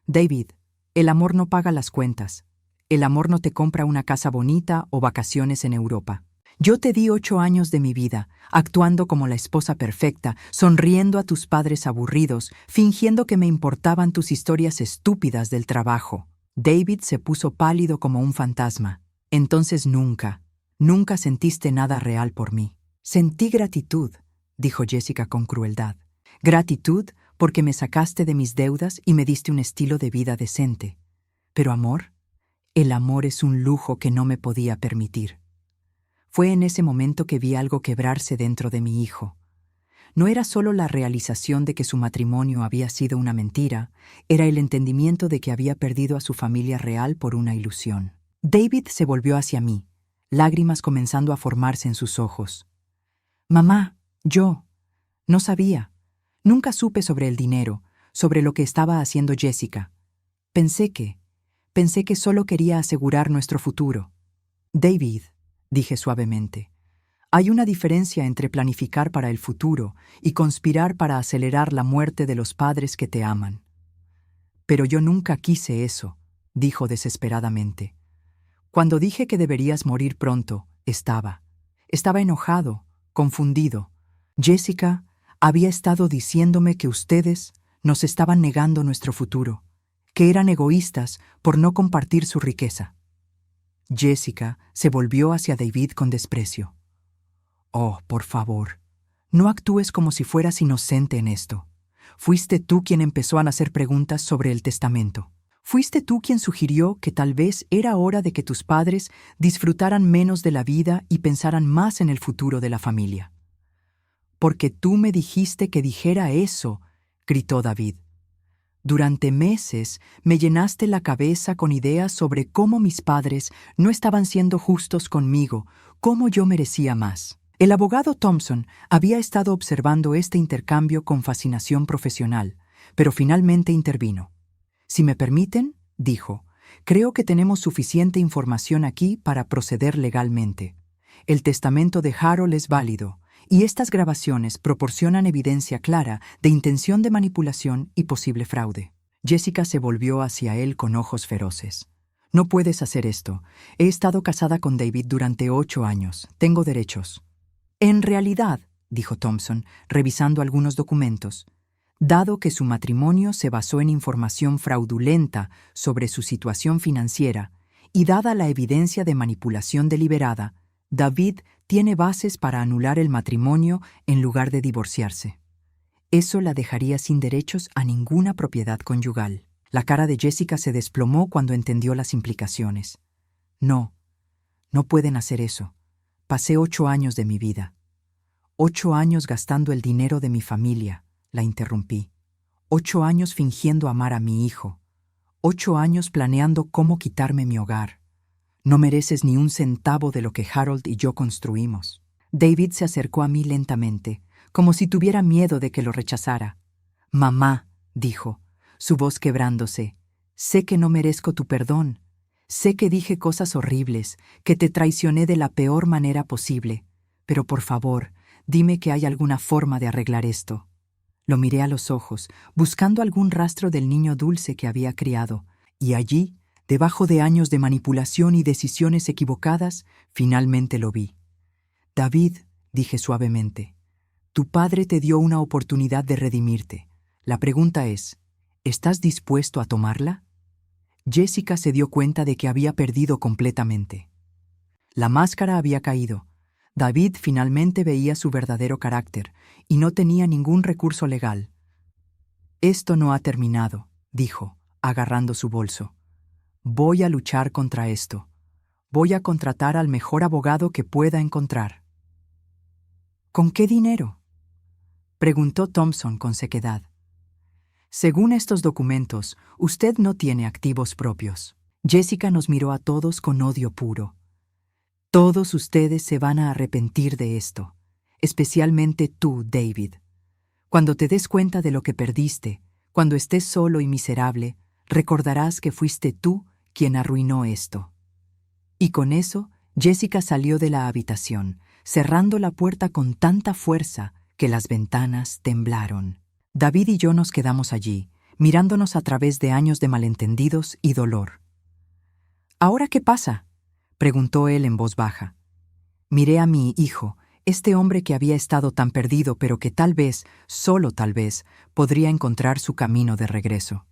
David, el amor no paga las cuentas. El amor no te compra una casa bonita o vacaciones en Europa. Yo te di 8 años de mi vida, actuando como la esposa perfecta, sonriendo a tus padres aburridos, fingiendo que me importaban tus historias estúpidas del trabajo. David se puso pálido como un fantasma. Entonces nunca sentiste nada real por mí. Sentí gratitud, dijo Jessica con crueldad. Gratitud porque me sacaste de mis deudas y me diste un estilo de vida decente. Pero amor, el amor es un lujo que no me podía permitir. Fue en ese momento que vi algo quebrarse dentro de mi hijo. No era solo la realización de que su matrimonio había sido una mentira, era el entendimiento de que había perdido a su familia real por una ilusión. David se volvió hacia mí, lágrimas comenzando a formarse en sus ojos. Mamá, yo no sabía. Nunca supe sobre el dinero, sobre lo que estaba haciendo Jessica. Pensé que solo quería asegurar nuestro futuro. David, dije suavemente, hay una diferencia entre planificar para el futuro y conspirar para acelerar la muerte de los padres que te aman. Pero yo nunca quise eso, dijo desesperadamente. Cuando dije que deberías morir pronto, estaba enojado, confundido. Jessica, Había estado diciéndome que ustedes nos estaban negando nuestro futuro, que eran egoístas por no compartir su riqueza. Jessica se volvió hacia David con desprecio. Oh, por favor, no actúes como si fueras inocente en esto. Fuiste tú quien empezó a hacer preguntas sobre el testamento. Fuiste tú quien sugirió que tal vez era hora de que tus padres disfrutaran menos de la vida y pensaran más en el futuro de la familia. Porque tú me dijiste que dijera eso, gritó David. Durante meses me llenaste la cabeza con ideas sobre cómo mis padres no estaban siendo justos conmigo, cómo yo merecía más. El abogado Thompson había estado observando este intercambio con fascinación profesional, pero finalmente intervino. Si me permiten, dijo, creo que tenemos suficiente información aquí para proceder legalmente. El testamento de Harold es válido, y estas grabaciones proporcionan evidencia clara de intención de manipulación y posible fraude. Jessica se volvió hacia él con ojos feroces. No puedes hacer esto. He estado casada con David durante 8 años. Tengo derechos. En realidad, dijo Thompson, revisando algunos documentos, dado que su matrimonio se basó en información fraudulenta sobre su situación financiera y dada la evidencia de manipulación deliberada, David tiene bases para anular el matrimonio en lugar de divorciarse. Eso la dejaría sin derechos a ninguna propiedad conyugal. La cara de Jessica se desplomó cuando entendió las implicaciones. No pueden hacer eso. Pasé 8 años de mi vida. 8 años gastando el dinero de mi familia, la interrumpí. 8 años fingiendo amar a mi hijo. 8 años planeando cómo quitarme mi hogar. No mereces ni un centavo de lo que Harold y yo construimos. David se acercó a mí lentamente, como si tuviera miedo de que lo rechazara. Mamá, dijo, su voz quebrándose, sé que no merezco tu perdón. Sé que dije cosas horribles, que te traicioné de la peor manera posible, pero por favor, dime que hay alguna forma de arreglar esto. Lo miré a los ojos, buscando algún rastro del niño dulce que había criado, y allí, debajo de años de manipulación y decisiones equivocadas, finalmente lo vi. David, dije suavemente, tu padre te dio una oportunidad de redimirte. La pregunta es, ¿estás dispuesto a tomarla? Jessica se dio cuenta de que había perdido completamente. La máscara había caído. David finalmente veía su verdadero carácter y no tenía ningún recurso legal. Esto no ha terminado, dijo, agarrando su bolso. Voy a luchar contra esto. Voy a contratar al mejor abogado que pueda encontrar. ¿Con qué dinero?, preguntó Thompson con sequedad. Según estos documentos, usted no tiene activos propios. Jessica nos miró a todos con odio puro. Todos ustedes se van a arrepentir de esto, especialmente tú, David. Cuando te des cuenta de lo que perdiste, cuando estés solo y miserable, recordarás que fuiste tú quien arruinó esto. Y con eso, Jessica salió de la habitación, cerrando la puerta con tanta fuerza que las ventanas temblaron. David y yo nos quedamos allí, mirándonos a través de años de malentendidos y dolor. ¿Ahora qué pasa?, preguntó él en voz baja. Miré a mi hijo, este hombre que había estado tan perdido pero que tal vez, solo tal vez, podría encontrar su camino de regreso.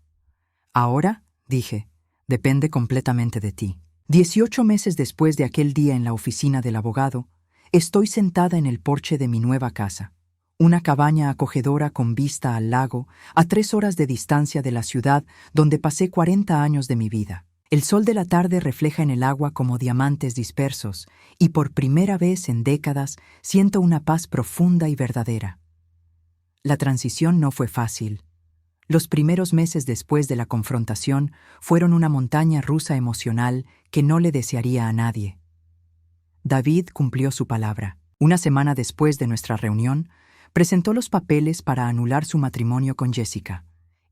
Ahora, dije, depende completamente de ti. 18 meses después de aquel día en la oficina del abogado, estoy sentada en el porche de mi nueva casa. Una cabaña acogedora con vista al lago, a 3 horas de distancia de la ciudad donde pasé 40 años de mi vida. El sol de la tarde refleja en el agua como diamantes dispersos, y por primera vez en décadas siento una paz profunda y verdadera. La transición no fue fácil. Los primeros meses después de la confrontación fueron una montaña rusa emocional que no le desearía a nadie. David cumplió su palabra. Una semana después de nuestra reunión, presentó los papeles para anular su matrimonio con Jessica.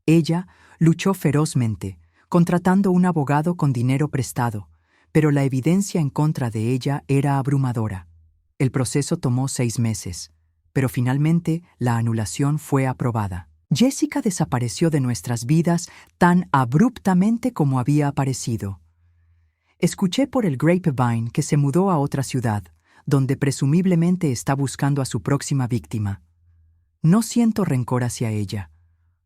Ella luchó ferozmente, contratando un abogado con dinero prestado, pero la evidencia en contra de ella era abrumadora. El proceso tomó 6 meses, pero finalmente la anulación fue aprobada. Jessica desapareció de nuestras vidas tan abruptamente como había aparecido. Escuché por el grapevine que se mudó a otra ciudad, donde presumiblemente está buscando a su próxima víctima. No siento rencor hacia ella,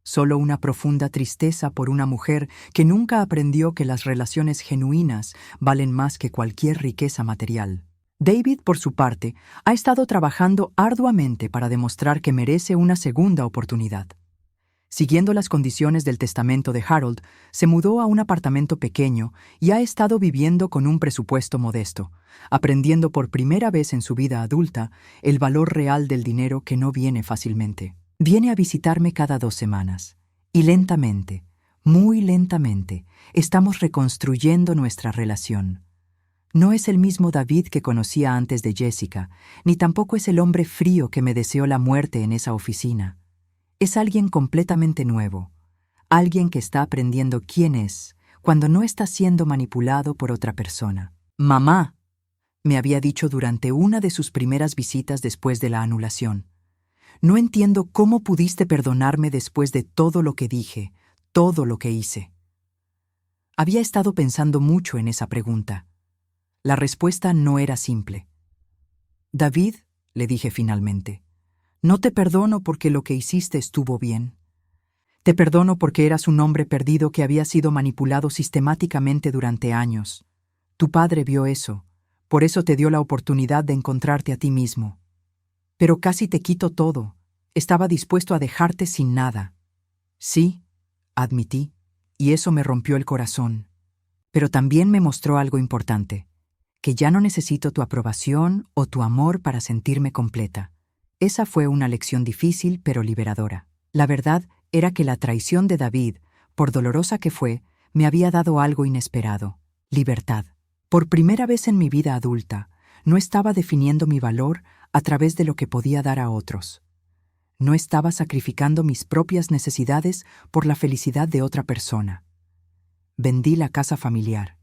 solo una profunda tristeza por una mujer que nunca aprendió que las relaciones genuinas valen más que cualquier riqueza material. David, por su parte, ha estado trabajando arduamente para demostrar que merece una segunda oportunidad. Siguiendo las condiciones del testamento de Harold, se mudó a un apartamento pequeño y ha estado viviendo con un presupuesto modesto, aprendiendo por primera vez en su vida adulta el valor real del dinero que no viene fácilmente. Viene a visitarme cada 2 semanas, y lentamente, muy lentamente, estamos reconstruyendo nuestra relación. No es el mismo David que conocía antes de Jessica, ni tampoco es el hombre frío que me deseó la muerte en esa oficina. Es alguien completamente nuevo, alguien que está aprendiendo quién es cuando no está siendo manipulado por otra persona. «Mamá», me había dicho durante una de sus primeras visitas después de la anulación. «No entiendo cómo pudiste perdonarme después de todo lo que dije, todo lo que hice». Había estado pensando mucho en esa pregunta. La respuesta no era simple. «David», le dije finalmente, «no te perdono porque lo que hiciste estuvo bien. Te perdono porque eras un hombre perdido que había sido manipulado sistemáticamente durante años. Tu padre vio eso, por eso te dio la oportunidad de encontrarte a ti mismo. Pero casi te quito todo. Estaba dispuesto a dejarte sin nada». «Sí», admití, y eso me rompió el corazón. Pero también me mostró algo importante, que ya no necesito tu aprobación o tu amor para sentirme completa. Esa fue una lección difícil pero liberadora. La verdad era que la traición de David, por dolorosa que fue, me había dado algo inesperado: libertad. Por primera vez en mi vida adulta, no estaba definiendo mi valor a través de lo que podía dar a otros. No estaba sacrificando mis propias necesidades por la felicidad de otra persona. Vendí la casa familiar.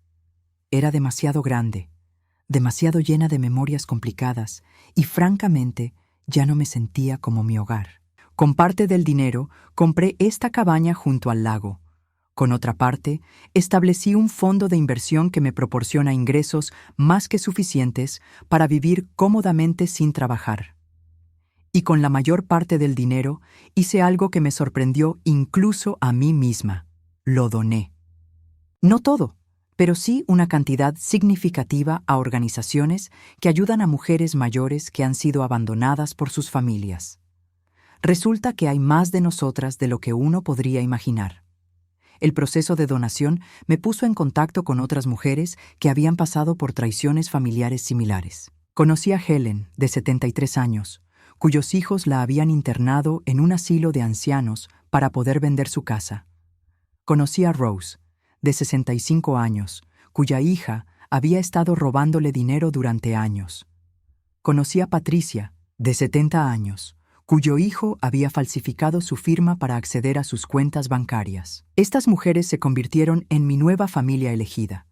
Era demasiado grande, demasiado llena de memorias complicadas, y francamente, ya no me sentía como mi hogar. Con parte del dinero, compré esta cabaña junto al lago. Con otra parte, establecí un fondo de inversión que me proporciona ingresos más que suficientes para vivir cómodamente sin trabajar. Y con la mayor parte del dinero, hice algo que me sorprendió incluso a mí misma: lo doné. No todo, pero sí una cantidad significativa a organizaciones que ayudan a mujeres mayores que han sido abandonadas por sus familias. Resulta que hay más de nosotras de lo que uno podría imaginar. El proceso de donación me puso en contacto con otras mujeres que habían pasado por traiciones familiares similares. Conocí a Helen, de 73 años, cuyos hijos la habían internado en un asilo de ancianos para poder vender su casa. Conocí a Rose, de 65 años, cuya hija había estado robándole dinero durante años. Conocí a Patricia, de 70 años, cuyo hijo había falsificado su firma para acceder a sus cuentas bancarias. Estas mujeres se convirtieron en mi nueva familia elegida.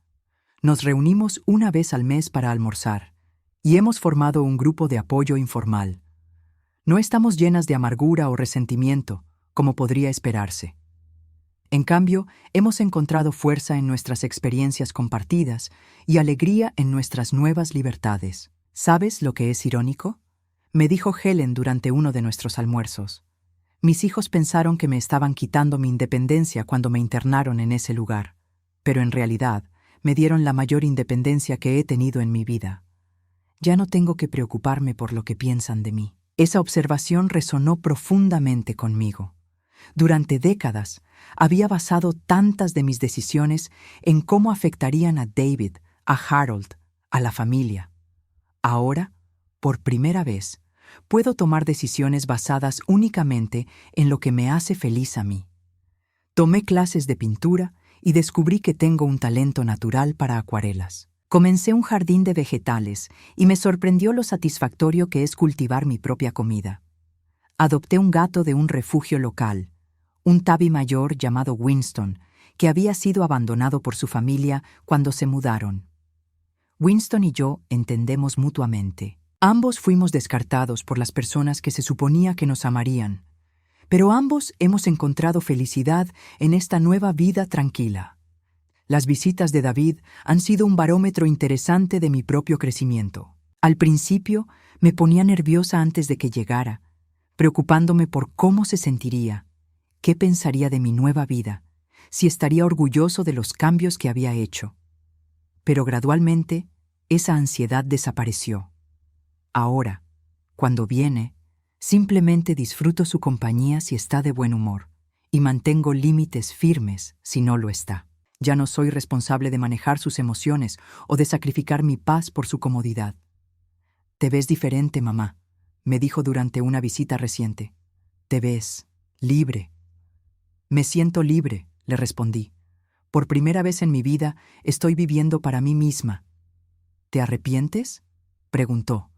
Nos reunimos una vez al mes para almorzar, y hemos formado un grupo de apoyo informal. No estamos llenas de amargura o resentimiento, como podría esperarse. En cambio, hemos encontrado fuerza en nuestras experiencias compartidas y alegría en nuestras nuevas libertades. ¿Sabes lo que es irónico?, me dijo Helen durante uno de nuestros almuerzos. Mis hijos pensaron que me estaban quitando mi independencia cuando me internaron en ese lugar, pero en realidad me dieron la mayor independencia que he tenido en mi vida. Ya no tengo que preocuparme por lo que piensan de mí. Esa observación resonó profundamente conmigo. Durante décadas, había basado tantas de mis decisiones en cómo afectarían a David, a Harold, a la familia. Ahora, por primera vez, puedo tomar decisiones basadas únicamente en lo que me hace feliz a mí. Tomé clases de pintura y descubrí que tengo un talento natural para acuarelas. Comencé un jardín de vegetales y me sorprendió lo satisfactorio que es cultivar mi propia comida. Adopté un gato de un refugio local, un tabby mayor llamado Winston, que había sido abandonado por su familia cuando se mudaron. Winston y yo entendemos mutuamente. Ambos fuimos descartados por las personas que se suponía que nos amarían, pero ambos hemos encontrado felicidad en esta nueva vida tranquila. Las visitas de David han sido un barómetro interesante de mi propio crecimiento. Al principio me ponía nerviosa antes de que llegara, preocupándome por cómo se sentiría, qué pensaría de mi nueva vida, si estaría orgulloso de los cambios que había hecho. Pero gradualmente, esa ansiedad desapareció. Ahora, cuando viene, simplemente disfruto su compañía si está de buen humor y mantengo límites firmes si no lo está. Ya no soy responsable de manejar sus emociones o de sacrificar mi paz por su comodidad. «Te ves diferente, mamá», me dijo durante una visita reciente. «Te ves libre». «Me siento libre», le respondí. «Por primera vez en mi vida estoy viviendo para mí misma». «¿Te arrepientes?», preguntó.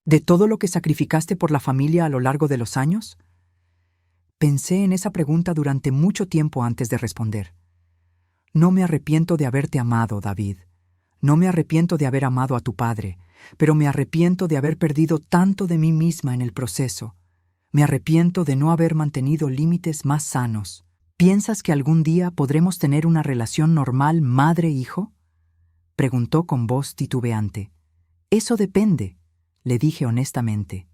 «¿De todo lo que sacrificaste por la familia a lo largo de los años?». Pensé en esa pregunta durante mucho tiempo antes de responder. «No me arrepiento de haberte amado, David. No me arrepiento de haber amado a tu padre, pero me arrepiento de haber perdido tanto de mí misma en el proceso. Me arrepiento de no haber mantenido límites más sanos». «¿Piensas que algún día podremos tener una relación normal madre-hijo?», preguntó con voz titubeante. «Eso depende», le dije honestamente,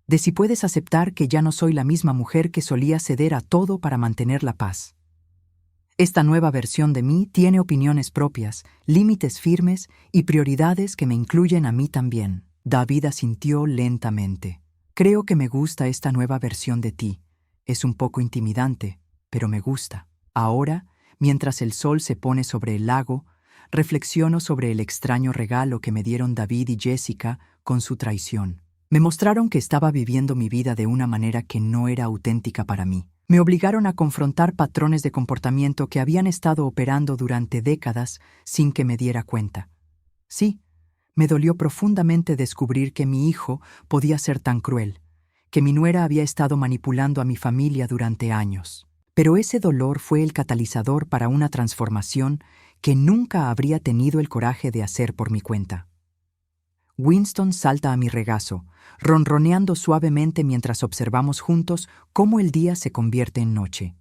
«de si puedes aceptar que ya no soy la misma mujer que solía ceder a todo para mantener la paz. Esta nueva versión de mí tiene opiniones propias, límites firmes y prioridades que me incluyen a mí también». David asintió lentamente. «Creo que me gusta esta nueva versión de ti. Es un poco intimidante, pero me gusta». Ahora, mientras el sol se pone sobre el lago, reflexiono sobre el extraño regalo que me dieron David y Jessica con su traición. Me mostraron que estaba viviendo mi vida de una manera que no era auténtica para mí. Me obligaron a confrontar patrones de comportamiento que habían estado operando durante décadas sin que me diera cuenta. Sí, me dolió profundamente descubrir que mi hijo podía ser tan cruel, que mi nuera había estado manipulando a mi familia durante años. Pero ese dolor fue el catalizador para una transformación que nunca habría tenido el coraje de hacer por mi cuenta. Winston salta a mi regazo, ronroneando suavemente mientras observamos juntos cómo el día se convierte en noche.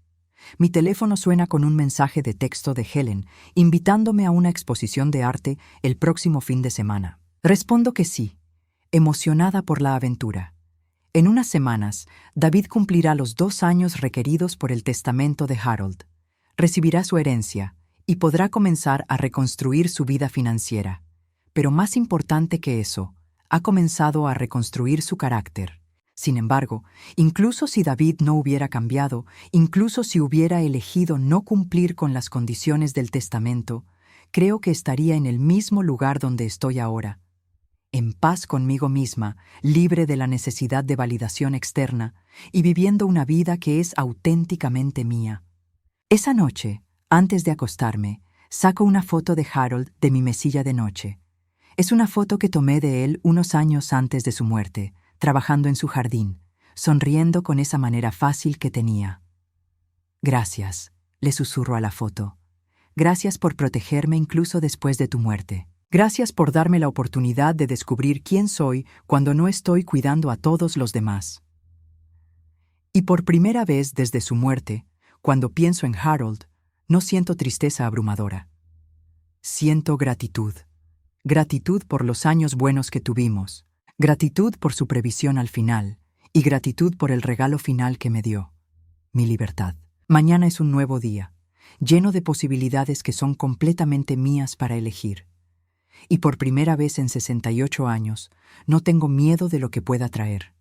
Mi teléfono suena con un mensaje de texto de Helen, invitándome a una exposición de arte el próximo fin de semana. Respondo que sí, emocionada por la aventura. En unas semanas, David cumplirá los 2 años requeridos por el testamento de Harold. Recibirá su herencia y podrá comenzar a reconstruir su vida financiera. Pero más importante que eso, ha comenzado a reconstruir su carácter. Sin embargo, incluso si David no hubiera cambiado, incluso si hubiera elegido no cumplir con las condiciones del testamento, creo que estaría en el mismo lugar donde estoy ahora, en paz conmigo misma, libre de la necesidad de validación externa y viviendo una vida que es auténticamente mía. Esa noche, antes de acostarme, saco una foto de Harold de mi mesilla de noche. Es una foto que tomé de él unos años antes de su muerte, trabajando en su jardín, sonriendo con esa manera fácil que tenía. «Gracias», le susurro a la foto. «Gracias por protegerme incluso después de tu muerte. Gracias por darme la oportunidad de descubrir quién soy cuando no estoy cuidando a todos los demás». Y por primera vez desde su muerte, cuando pienso en Harold, no siento tristeza abrumadora. Siento gratitud. Gratitud por los años buenos que tuvimos, gratitud por su previsión al final y gratitud por el regalo final que me dio, mi libertad. Mañana es un nuevo día, lleno de posibilidades que son completamente mías para elegir. Y por primera vez en 68 años, no tengo miedo de lo que pueda traer.